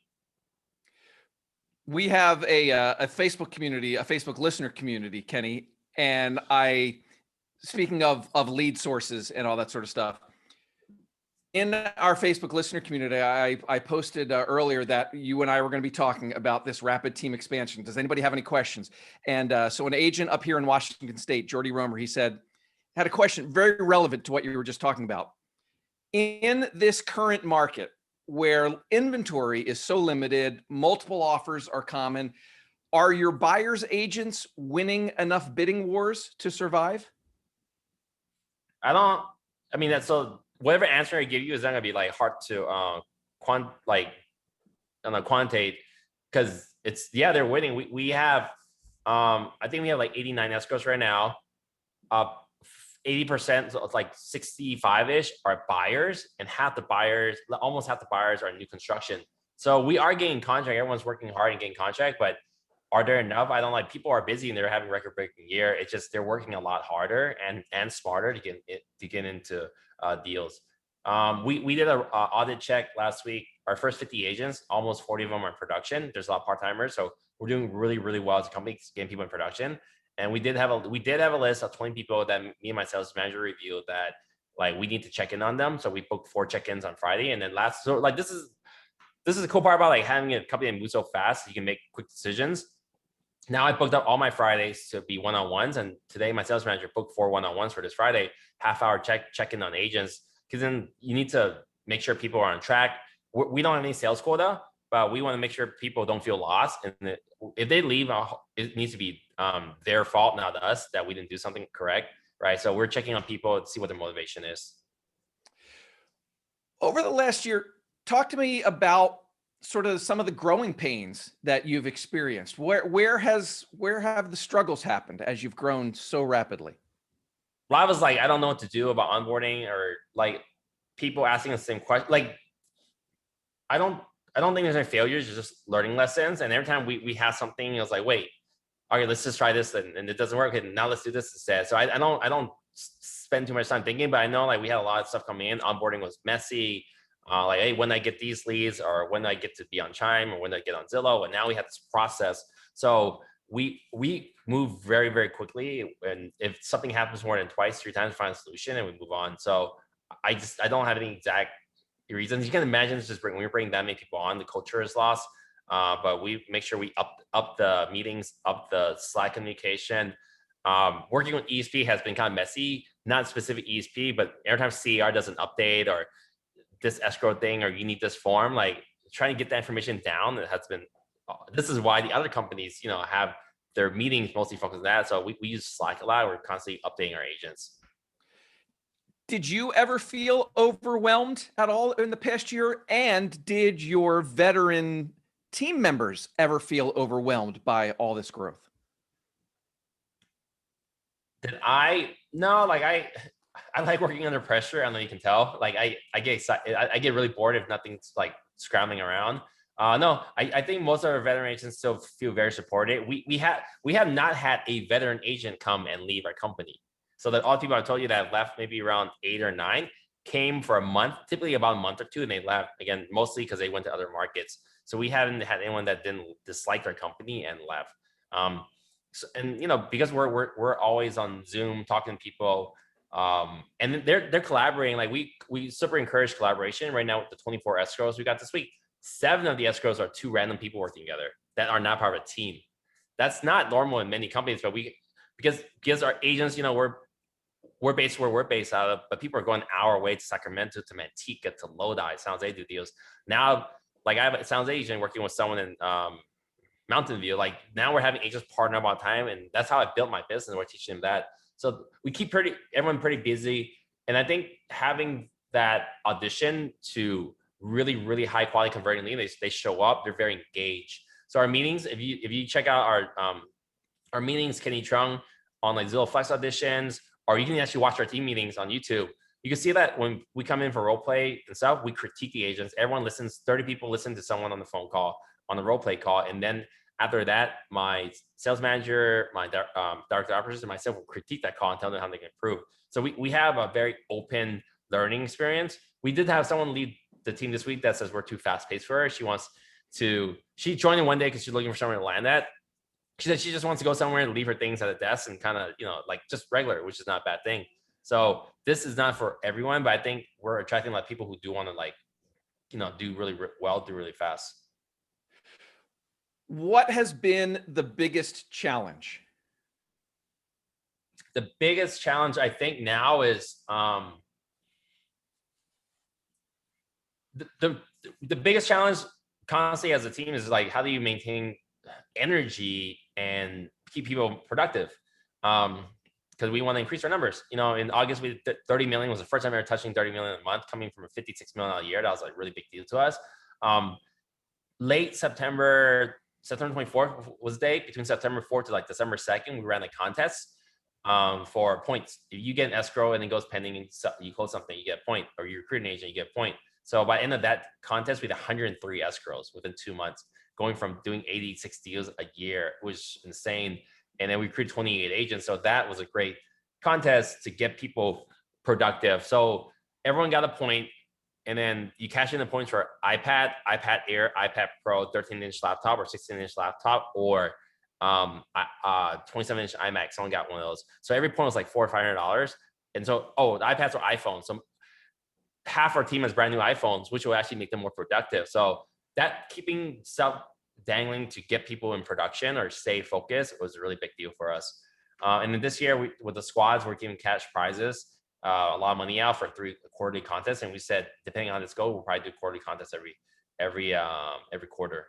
We have a Facebook community, a Facebook listener community, Kenny, and I speaking of lead sources and all that sort of stuff, in our Facebook listener community, I posted earlier that you and I were going to be talking about this rapid team expansion. Does anybody have any questions? And so an agent up here in Washington State, Jordy Romer, he said, had a question very relevant to what you were just talking about. In this current market where inventory is so limited, multiple offers are common, are your buyers agents winning enough bidding wars to survive? I mean, that's so whatever answer I give you is not gonna be like hard to quantitate, because it's, yeah, they're winning. We have I think we have like 89 escrows right now. 80%, so it's like 65-ish are buyers, and almost half the buyers are new construction. So we are getting contract. Everyone's working hard and getting contract, but are there enough? I don't, like, people are busy and they're having record-breaking year. It's just they're working a lot harder and smarter to get into deals. We did a audit check last week. Our first 50 agents, almost 40 of them are in production. There's a lot of part-timers, so we're doing really, really well as a company getting people in production. And we did have a list of 20 people that me and my sales manager reviewed that, like, we need to check in on them. So we booked 4 check-ins on Friday, and then so like this is the cool part about like having a company that moves so fast, you can make quick decisions. Now I booked up all my Fridays to be one-on-ones, and today my sales manager booked 4 one-on-ones for this Friday, half-hour check-in on agents, because then you need to make sure people are on track. We don't have any sales quota, but we want to make sure people don't feel lost. And if they leave, it needs to be their fault, not us, that we didn't do something correct, right? So we're checking on people to see what their motivation is. Over the last year, talk to me about sort of some of the growing pains that you've experienced. Where have the struggles happened as you've grown so rapidly? A lot of us, like, I don't know what to do about onboarding, or like people asking the same question. Like, I don't think there's any failures, it's just learning lessons. And every time we have something, it was like, wait, okay, let's just try this, and it doesn't work. Okay, now let's do this instead. So I don't spend too much time thinking, but I know, like, we had a lot of stuff coming in. Onboarding was messy. Like, hey, when I get these leads, or when I get to be on Chime, or when I get on Zillow, and now we have this process. So we move very, very quickly. And if something happens more than twice, 3 times, find a solution and we move on. So I don't have any exact reasons. You can imagine it's just when we bring that many people on, the culture is lost. But we make sure we up the meetings, up the Slack communication. Working with ESP has been kind of messy, not specific ESP, but every time CER does an update, or this escrow thing, or you need this form, like, trying to get that information down, it has been, this is why the other companies, have their meetings mostly focused on that. So we use Slack a lot. We're constantly updating our agents. Did you ever feel overwhelmed at all in the past year? And did your veteran team members ever feel overwhelmed by all this growth? No, like, I like working under pressure. I don't know, you can tell. Like, I get excited. I get really bored if nothing's like scrambling around. No, I think most of our veteran agents still feel very supported. We have not had a veteran agent come and leave our company. So that all the people I told you that left, maybe around 8 or 9, came for a month, typically about a month or 2, and they left again, mostly because they went to other markets. So we haven't had anyone that didn't dislike our company and left. So, and because we're always on Zoom talking to people, and they're collaborating. Like, we super encourage collaboration. Right now with the 24 escrows we got this week, 7 of the escrows are 2 random people working together that are not part of a team. That's not normal in many companies, but because our agents, we're based where we're based out of, but people are going our way to Sacramento, to Manteca, to Lodi, San Jose, do deals. Now, like, I have a San Jose agent working with someone in Mountain View. Like, now we're having agents partner up all the time, and that's how I built my business. We're teaching them that. So we keep everyone pretty busy. And I think having that audition to really, really high quality converting leads, they show up, they're very engaged. So our meetings, if you check out our meetings, Kenny Trung, on like Zillow Flex auditions, or you can actually watch our team meetings on YouTube. You can see that when we come in for role play and stuff, we critique the agents. Everyone listens. 30 people listen to someone on the phone call, on the role play call, and then after that, my sales manager, my director of operations, and myself will critique that call and tell them how they can improve. So we have a very open learning experience. We did have someone lead the team this week that says we're too fast paced for her. She joined in one day because she's looking for somewhere to land at. She said she just wants to go somewhere and leave her things at a desk and kind of, like just regular, which is not a bad thing. So this is not for everyone, but I think we're attracting a lot of people who do want to like, do really well, do really fast. What has been the biggest challenge? The biggest challenge I think now is the biggest challenge constantly as a team is like, how do you maintain energy and keep people productive? Because we want to increase our numbers. In August, we did 30 million. Was the first time we were touching 30 million a month, coming from a 56 million a year. That was like really big deal to us. Late September 24th was the date. Between September 4th to like December 2nd, we ran a contest for points. If you get an escrow and it goes pending and you close something, you get a point, or you recruit an agent, you get a point. So by the end of that contest, we had 103 escrows within 2 months, going from doing 86 deals a year, which is insane. And then we recruited 28 agents. So that was a great contest to get people productive. So everyone got a point, and then you cash in the points for iPad, iPad Air, iPad Pro, 13-inch laptop or 16-inch laptop, or 27-inch iMac. Someone got one of those. So every point was like $400 or $500. And so, the iPads are iPhones. So half our team has brand new iPhones, which will actually make them more productive. So that keeping stuff dangling to get people in production or stay focused was a really big deal for us. And then this year, with the squads, we're giving cash prizes, a lot of money out for 3 quarterly contests. And we said, depending on how this goes, we'll probably do quarterly contests every quarter.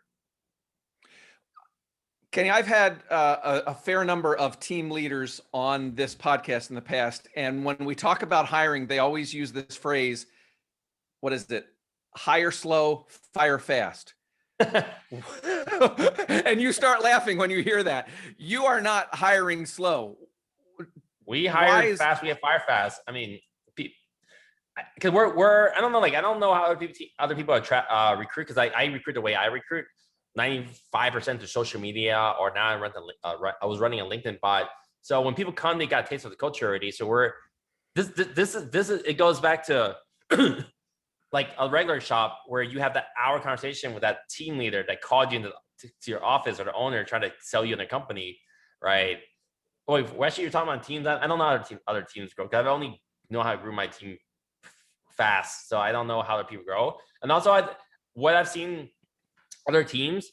Kenny, I've had a fair number of team leaders on this podcast in the past. And when we talk about hiring, they always use this phrase, what is it? Hire slow, fire fast. And you start laughing when you hear that. You are not hiring slow. We hire fast, we have fire fast. I mean, because I don't know, I don't know how other people recruit, because I recruit the way I recruit. 95% to social media, or now I was running a LinkedIn bot. So when people come, they got a taste of the culture already. So this is it goes back to like a regular shop where you have that hour conversation with that team leader that called you to your office, or the owner trying to sell you in their company, right? Wait, actually, you're talking about teams. I don't know how other teams grow, because I only know how to grow my team fast. So I don't know how other people grow. And also, what I've seen other teams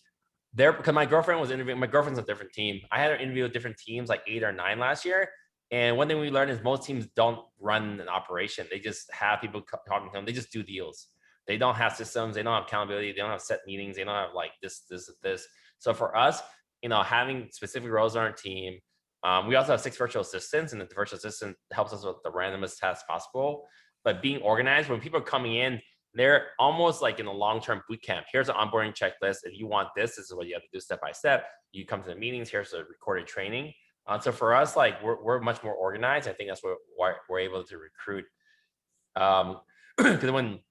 there, because my girlfriend was interviewing. My girlfriend's a different team. I had her interview with different teams, like 8 or 9 last year. And one thing we learned is most teams don't run an operation. They just have people talking to them. They just do deals. They don't have systems. They don't have accountability. They don't have set meetings. They don't have like this. So for us, having specific roles on our team, we also have 6 virtual assistants, and the virtual assistant helps us with the randomest tasks possible. But being organized, when people are coming in, they're almost like in a long-term boot camp. Here's an onboarding checklist. If you want this is what you have to do step by step. You come to the meetings. Here's the recorded training. So for us, like we're much more organized. I think that's what we're able to recruit. Because when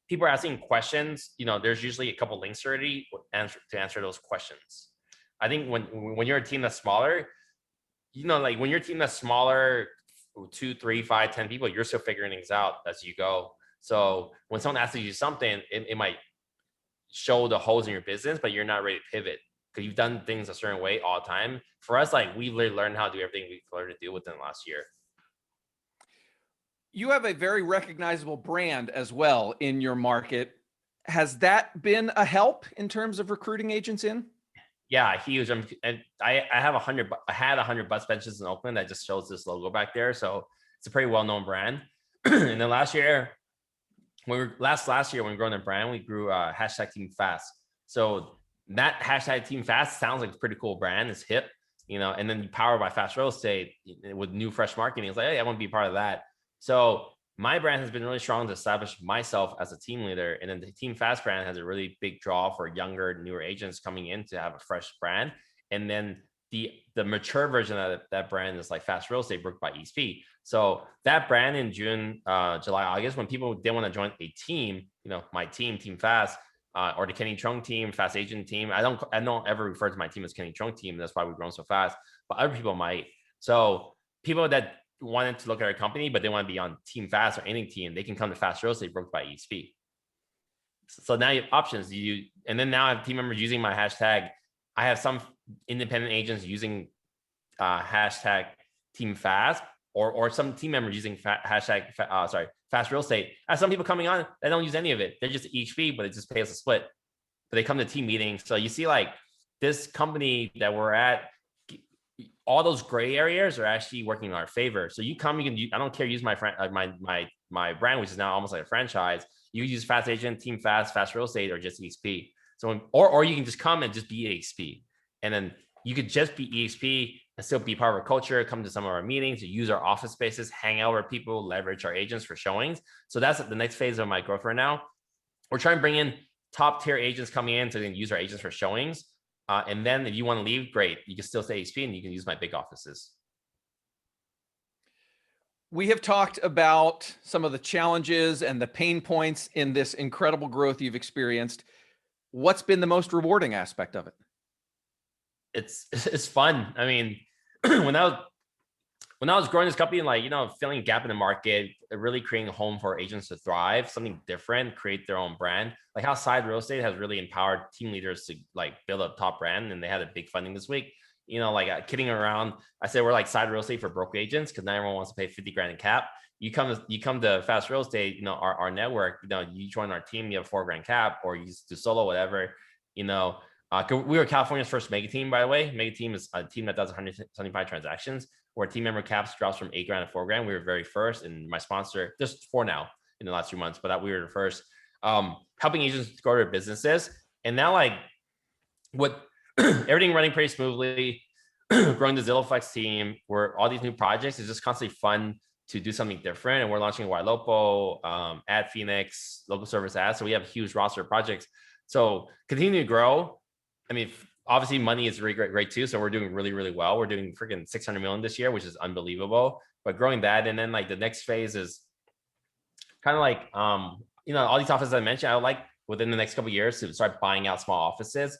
people are asking questions, there's usually a couple links already to answer those questions. I think when you're a team that's smaller, like when your team that's smaller, 2, 3, 5, 10 people, you're still figuring things out as you go. So when someone asks you something, it might show the holes in your business, but you're not ready to pivot because you've done things a certain way all the time. For us, like we've learned how to do everything we've learned to do within the last year. You have a very recognizable brand as well in your market. Has that been a help in terms of recruiting agents in? Yeah, huge. And I had 100 bus benches in Oakland that just shows this logo back there. So it's a pretty well-known brand. And then last year, when we were growing the brand, we grew hashtag Team Fast. So that hashtag Team Fast sounds like a pretty cool brand. It's hip, and then powered by Fast Real Estate with new fresh marketing. It's like, hey, I want to be part of that. So my brand has been really strong to establish myself as a team leader. And then the Team Fast brand has a really big draw for younger, newer agents coming in to have a fresh brand. And then the mature version of that brand is like Fast Real Estate, booked by ESP. So that brand in June, July, August, when people didn't want to join a team, my team, Team Fast, or the Kenny Chung team, Fast Agent team. I don't ever refer to my team as Kenny Chung team. That's why we've grown so fast. But other people might. So people that wanted to look at our company, but they want to be on Team Fast or any team, they can come to Fast Real Estate, booked by ESP. So now you have options. And then now I have team members using my hashtag. I have some independent agents using hashtag team fast, or some team members using hashtag fast real estate. I have some people coming on that don't use any of it. They're just EHP, but they just pay us a split. But they come to team meetings. So you see, like, this company that we're at, all those gray areas are actually working in our favor. So you come, I don't care, use my my brand, which is now almost like a franchise. You use Fast Agent, Team Fast, Fast Real Estate, or just EXP. So, or you can just come and just be EXP, and then you could just be EXP and still be part of our culture, come to some of our meetings, use our office spaces, hang out with people, leverage our agents for showings. So that's the next phase of my growth right now. We're trying to bring in top tier agents coming in to use our agents for showings. And then if you want to leave, great. You can still stay EXP and you can use my big offices. We have talked about some of the challenges and the pain points in this incredible growth you've experienced. What's been the most rewarding aspect of it? It's fun. I mean, when I was growing this company, like, filling a gap in the market, really creating a home for agents to thrive, something different, create their own brand. Like how Side Real Estate has really empowered team leaders to like build a top brand, and they had a big funding this week. Kidding around, I said we're like Side Real Estate for broke agents, because not everyone wants to pay 50 grand in cap. You come to Fast Real Estate, our network, you join our team, you have 4 grand cap, or you just do solo, whatever. We were California's first mega team, by the way. Mega team is a team that does 175 transactions, where team member caps drops from 8 grand to 4 grand. We were very first, and my sponsor, just 4 now in the last 2 months, but we were the first, helping agents grow their businesses. And now, like, with everything running pretty smoothly, growing the Zillow Flex team, where all these new projects is just constantly fun to do something different. And we're launching YLopo, Ad Phoenix, local service ads. So we have a huge roster of projects. So continue to grow. I mean, obviously money is really great too. So we're doing really, really well. We're doing freaking 600 million this year, which is unbelievable. But growing that, and then like the next phase is kind of like, all these offices I mentioned, I would like within the next couple of years to start buying out small offices,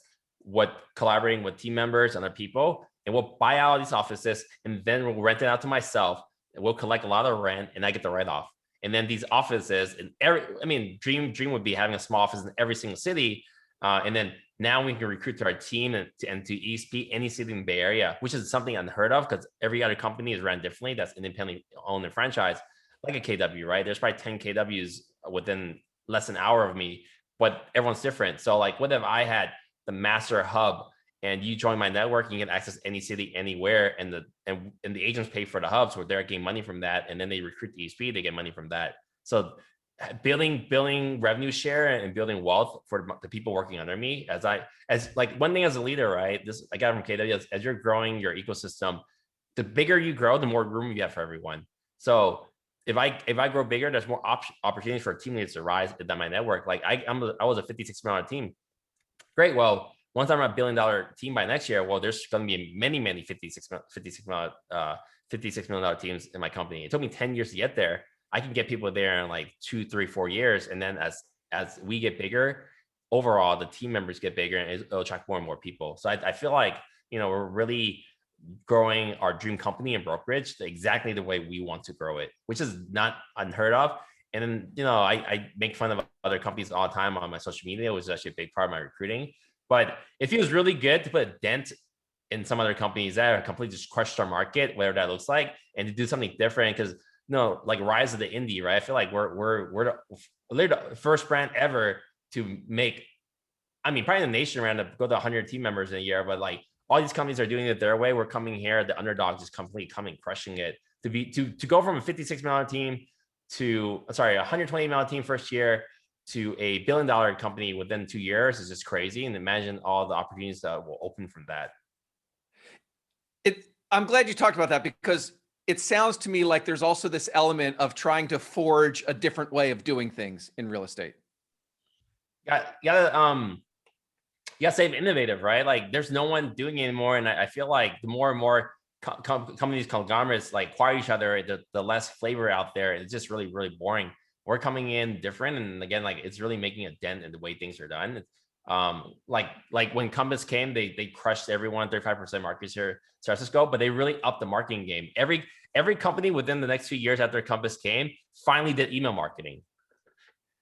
collaborating with team members and other people, and we'll buy out all these offices, and then we'll rent it out to myself, and we'll collect a lot of rent, and I get the write-off. And then these offices, dream would be having a small office in every single city. And then now we can recruit to our team and to EXP any city in the Bay Area, which is something unheard of, because every other company is ran differently that's independently owned and franchised, like a KW, right? There's probably 10 KWs within less than an hour of me, but everyone's different. So like, what if I had the master hub, and you join my network, you can access any city, anywhere, and the agents pay for the hubs, where they're getting money from that, and then they recruit the EXP, they get money from that. So building revenue share and building wealth for the people working under me, as like one thing as a leader, right? This I got from KW, as you're growing your ecosystem, the bigger you grow, the more room you have for everyone. So if I grow bigger, there's more opportunities for team leaders to rise in my network. Like I was a $56 million team. Great. Well, once I'm a $1 billion team by next year, well, there's going to be many $56 million teams in my company. It took me 10 years to get there. I can get people there in like 2, 3, 4 years. And then as we get bigger, overall, the team members get bigger, and it'll attract more and more people. So I feel like, we're really growing our dream company in brokerage exactly the way we want to grow it, which is not unheard of. And then, I make fun of other companies all the time on my social media, which is actually a big part of my recruiting. But it feels really good to put a dent in some other companies that are completely just crushed our market, whatever that looks like, and to do something different. Because like rise of the indie, right? I feel like we're the first brand ever to make, probably in the nation around, to go to 100 team members in a year. But like all these companies are doing it their way. We're coming here, the underdog, just completely coming, crushing it. To go from a $56 million team to a $120 million team first year to a $1 billion company within 2 years is just crazy. And imagine all the opportunities that will open from that. I'm glad you talked about that, because it sounds to me like there's also this element of trying to forge a different way of doing things in real estate. You gotta stay innovative, right? Like there's no one doing it anymore. And I feel like the more and more companies, conglomerates like acquire each other, the less flavor out there. It's just really, really boring. We're coming in different. And again, like it's really making a dent in the way things are done. Like when Compass came, they crushed everyone, 35% market share, San Francisco, but they really upped the marketing game. Every company within the next few years after Compass came finally did email marketing,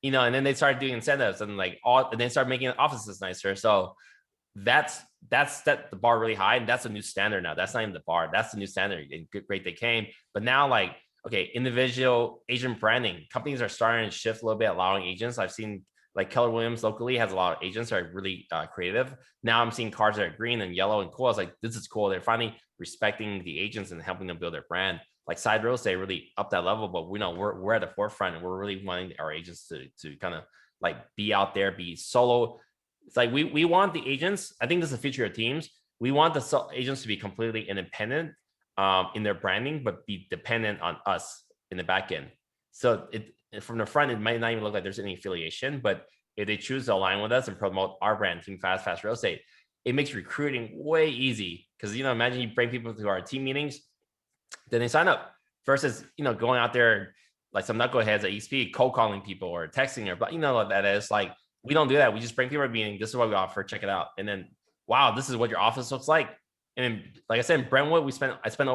and then they started doing incentives and and they started making offices nicer. So that's set the bar really high, and that's a new standard now. That's not even the bar. That's the new standard. And great they came. But now, like, okay, individual agent branding. Companies are starting to shift a little bit, allowing agents. I've seen like Keller Williams locally has a lot of agents that are really creative. Now I'm seeing cars that are green and yellow and cool. I was like, this is cool. They're finally respecting the agents and helping them build their brand. Like Side Real Estate really up that level, but we know we're at the forefront, and we're really wanting our agents to kind of like be out there, be solo. It's like we want the agents. I think this is the future of teams. We want the agents to be completely independent in their branding, but be dependent on us in the back end. So from the front, it might not even look like there's any affiliation, but if they choose to align with us and promote our brand, Team Fast Real Estate, it makes recruiting way easy. Because, imagine you bring people to our team meetings, then they sign up versus, going out there like some knuckleheads at EXP, cold calling people or texting or, but you know what that is. Like, we don't do that. We just bring people to a meeting. This is what we offer. Check it out. And then, wow, this is what your office looks like. And like I said, in Brentwood, I spent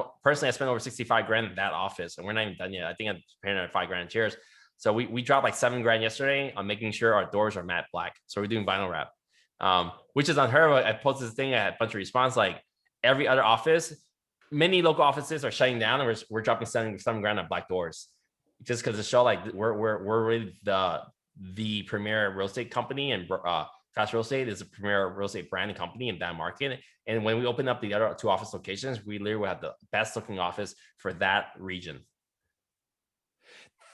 over 65 grand in that office, and we're not even done yet. I think I'm paying another 5 grand in chairs. So we dropped like 7 grand yesterday on making sure our doors are matte black. So we're doing vinyl wrap, which is unheard of. I posted this thing, I had a bunch of response, like every other office, many local offices are shutting down, and we're dropping 7 grand on black doors, just because it show like we're really the premier real estate company, and Fast Real Estate is a premier real estate brand and company in that market. And when we open up the other 2 office locations, we literally have the best looking office for that region.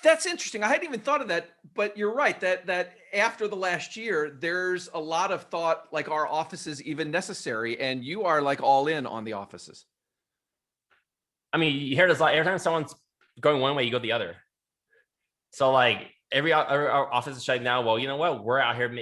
That's interesting. I hadn't even thought of that, but you're right that after the last year, there's a lot of thought, like, are offices even necessary? And you are like all in on the offices. I mean, you hear this a lot. Every time someone's going one way, you go the other. So like every office is shutting down. Well, you know what? We're out here.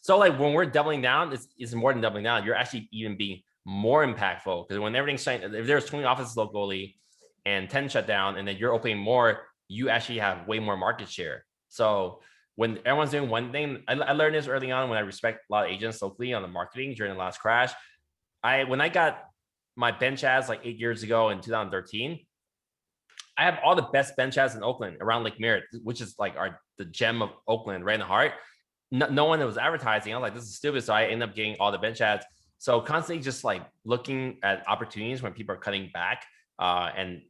So like when we're doubling down, it's more than doubling down. You're actually even being more impactful, because when everything's shut, if there's 20 offices locally and 10 shut down, and then you're opening more, you actually have way more market share. So when everyone's doing one thing, I learned this early on when I respect a lot of agents locally on the marketing during the last crash. When I got my bench ads like 8 years ago in 2013, I have all the best bench ads in Oakland around Lake Merritt, which is like the gem of Oakland, right in the heart. No one that was advertising. I was like, this is stupid. So I ended up getting all the bench ads. So constantly just like looking at opportunities when people are cutting back, and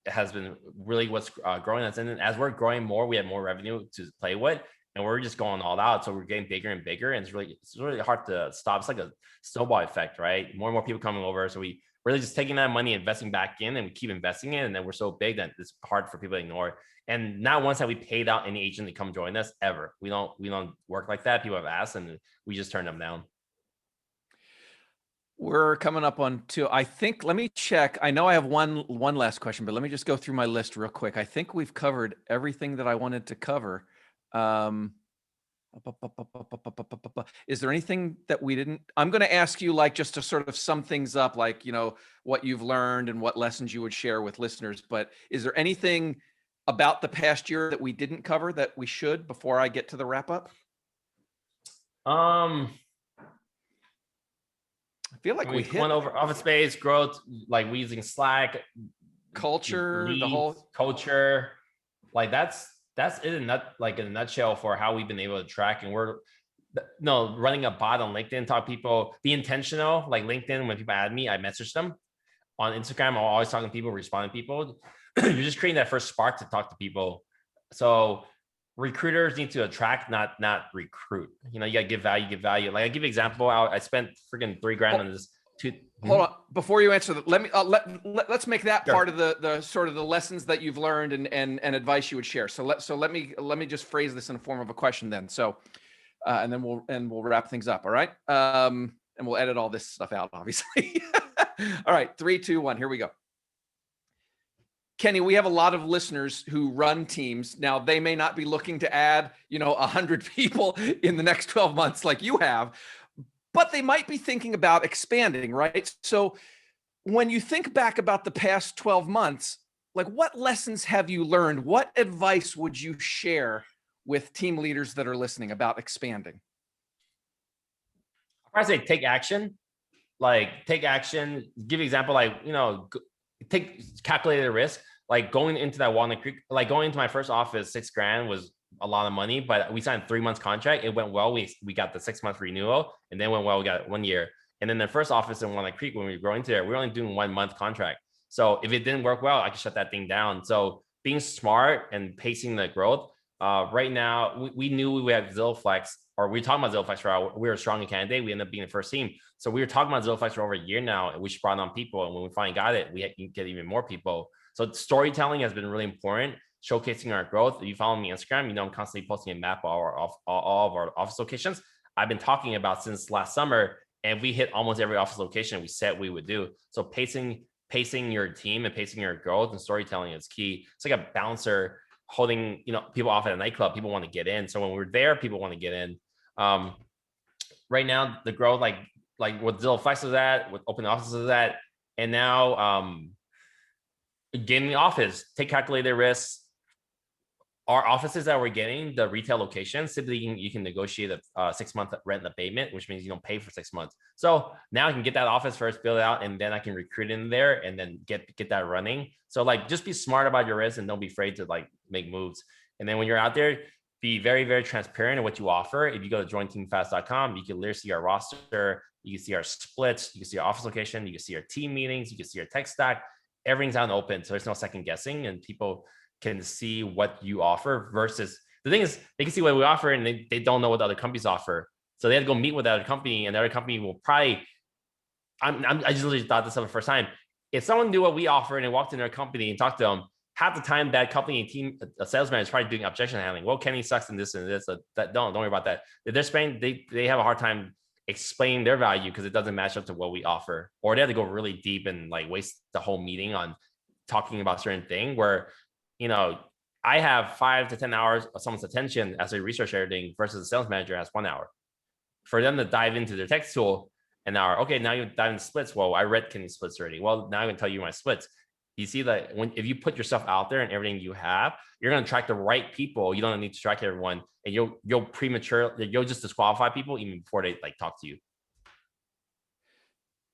has been really what's growing us. And then as we're growing more, we have more revenue to play with, and we're just going all out. So we're getting bigger and bigger, and it's really hard to stop. It's like a snowball effect, right? More and more people coming over. So we really just taking that money, investing back in, and we keep investing in, and then we're so big that it's hard for people to ignore. And not once have we paid out any agent to come join us ever. We don't work like that. People have asked, and we just turn them down. We're coming up on 2. I think, let me check. I know I have one last question, but let me just go through my list real quick. I think we've covered everything that I wanted to cover. Is there anything that we didn't? I'm going to ask you, like, just to sort of sum things up, like, what you've learned and what lessons you would share with listeners. But is there anything about the past year that we didn't cover that we should, before I get to the wrap up? I feel like we went over office space growth, like we using Slack, culture, leads, the whole culture. Like that's it in a nutshell for how we've been able to track. And we're running a bot on LinkedIn, talk people, be intentional. Like LinkedIn, when people add me, I message them. On Instagram, I'm always talking to people, responding to people. You're just creating that first spark to talk to people. So recruiters need to attract, not recruit. You gotta give value. Like I give you an example. I spent freaking $3 grand on this. Hold on, before you answer that, let me let's make that part of the sort of the lessons that you've learned and advice you would share. So let me just phrase this in a form of a question then. So and then we'll wrap things up. All right. And we'll edit all this stuff out, obviously. All right, 3, 2, 1. Here we go. Kenny, we have a lot of listeners who run teams. Now, they may not be looking to add, 100 people in the next 12 months like you have, but they might be thinking about expanding, right? So when you think back about the past 12 months, like, what lessons have you learned? What advice would you share with team leaders that are listening about expanding? I say take action. Like take action. Give you an example, like, take calculated risk. Like going into that Walnut Creek, like going into my first office, $6 grand was a lot of money, but we signed a 3 months contract. It went well. We got the 6 month renewal, and then went well. We got 1 year. And then the first office in Walnut Creek, when we were growing there, we were only doing 1 month contract. So if it didn't work well, I could shut that thing down. So being smart and pacing the growth. Right now, we knew we would have ZillowFlex, or we were talking about ZillowFlex for our, we were a strong candidate. We ended up being the first team. So we were talking about ZillowFlex for over a year now, and we just brought on people. And when we finally got it, we had to get even more people. So storytelling has been really important, showcasing our growth. If you follow me on Instagram, you know I'm constantly posting a map of all of our office locations. I've been talking about since last summer, and we hit almost every office location we said we would do. So pacing your team and pacing your growth and storytelling is key. It's like a bouncer holding, you know, people off at a nightclub. People want to get in. So when we're there, people want to get in. Right now, the growth, like what ZillowFlex is at, what open offices is at, and now getting the office, take calculated risks. Our offices that we're getting, the retail locations, typically you can negotiate a 6-month rent abatement, which means you don't pay for 6 months. So now I can get that office first, build it out, and then I can recruit in there and then get that running. So like, just be smart about your risk and don't be afraid to like make moves. And then when you're out there, be very, very transparent in what you offer. If you go to jointeamfast.com, you can literally see our roster, you can see our splits, you can see our office location, you can see our team meetings, you can see our tech stack. Everything's out and open, so there's no second guessing, and people can see what you offer. Versus the thing is, they can see what we offer and they don't know what the other companies offer. So they have to go meet with that other company, and the other company will probably, I just literally thought this up the first time. If someone knew what we offer and they walked in their company and talked to them, half the time that company and team, a sales manager is probably doing objection handling. Well, Kenny sucks in this and this. That don't worry about that. If they're spending, they have a hard time explaining their value because it doesn't match up to what we offer, or they have to go really deep and like waste the whole meeting on talking about certain thing where, you know, I have 5 to 10 hours of someone's attention as a research editing versus a sales manager has 1 hour. For them to dive into their text tool an hour. Okay, now you dive into splits. Well, I read Kenny's splits already. Well, now I can tell you my splits. You see that if you put yourself out there and everything you have, you're going to attract the right people. You don't need to track everyone, and you'll just disqualify people even before they like talk to you.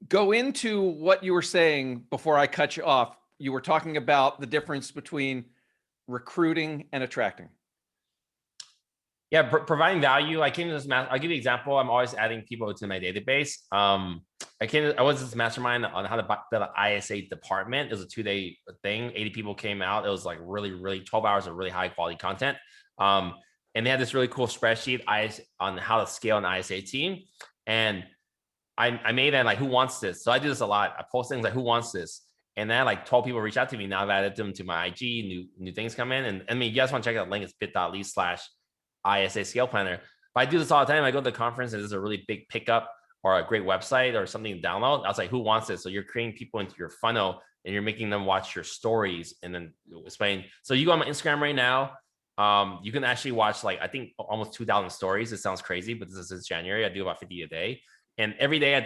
Go into what you were saying before I cut you off. You were talking about the difference between recruiting and attracting. Yeah, providing value. I came to this I'll give you an example. I'm always adding people to my database. I was this mastermind on how to build an ISA department. It was a 2-day thing. 80 people came out. It was like really 12 hours of really high quality content. And they had this really cool spreadsheet on how to scale an ISA team. And I made that like, who wants this? So I do this a lot. I post things like, who wants this? And then like 12 people reach out to me. Now I've added them to my IG, new things come in. And I mean, you guys want to check out the link, it's bit.ly/ISA scale planner. But I do this all the time. I go to the conference and there's a really big pickup or a great website or something to download. I was like, who wants this? So you're creating people into your funnel and you're making them watch your stories and then explain. So you go on my Instagram right now. You can actually watch like, I think almost 2,000 stories. It sounds crazy, but this is since January. I do about 50 a day. And every day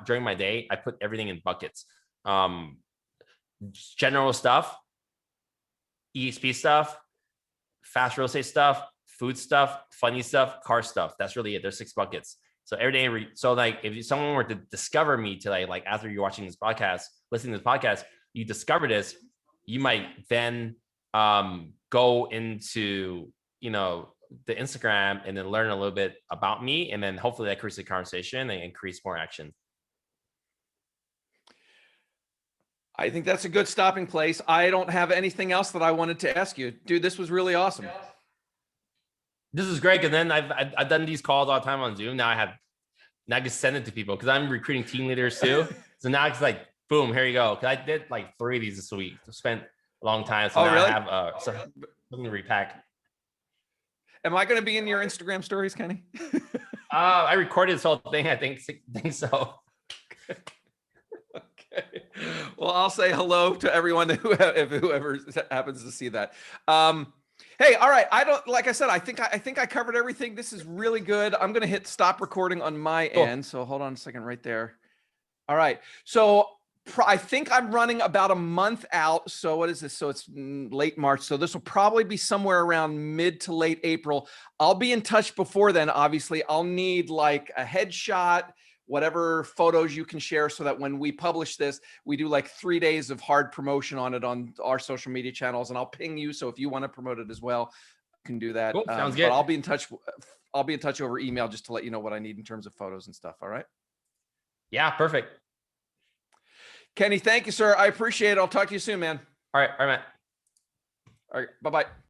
during my day, I put everything in buckets. General stuff, EXP stuff, fast real estate stuff, food stuff, funny stuff, car stuff. That's really it. There's 6 buckets. So every day, so like if someone were to discover me today, like after you're watching this podcast, listening to this podcast, you discover this, you might then go into, you know, the Instagram and then learn a little bit about me. And then hopefully that creates a conversation and increase more action. I think that's a good stopping place. I don't have anything else that I wanted to ask you. Dude, this was really awesome. This is great. And then I've done these calls all the time on Zoom. Now I can send it to people because I'm recruiting team leaders too. So now it's like, boom, here you go. Cause I did like 3 of these this week. Spent a long time. So now really? I have something to repack. Am I going to be in your Instagram stories, Kenny? I recorded this whole thing. I think so. Okay. Well, I'll say hello to everyone whoever happens to see that. Hey, all right. Like I said, I think I covered everything. This is really good. I'm going to hit stop recording on my end. So hold on a second right there. All right. So I think I'm running about a month out. So what is this? So it's late March. So this will probably be somewhere around mid to late April. I'll be in touch before then. Obviously, I'll need like a headshot, whatever photos you can share so that when we publish this, we do like 3 days of hard promotion on it on our social media channels, and I'll ping you. So if you want to promote it as well, you can do that. Cool. Sounds good. But I'll be in touch over email just to let you know what I need in terms of photos and stuff. All right. Yeah, perfect. Kenny, thank you, sir. I appreciate it. I'll talk to you soon, man. All right, Matt. All right. Bye-bye.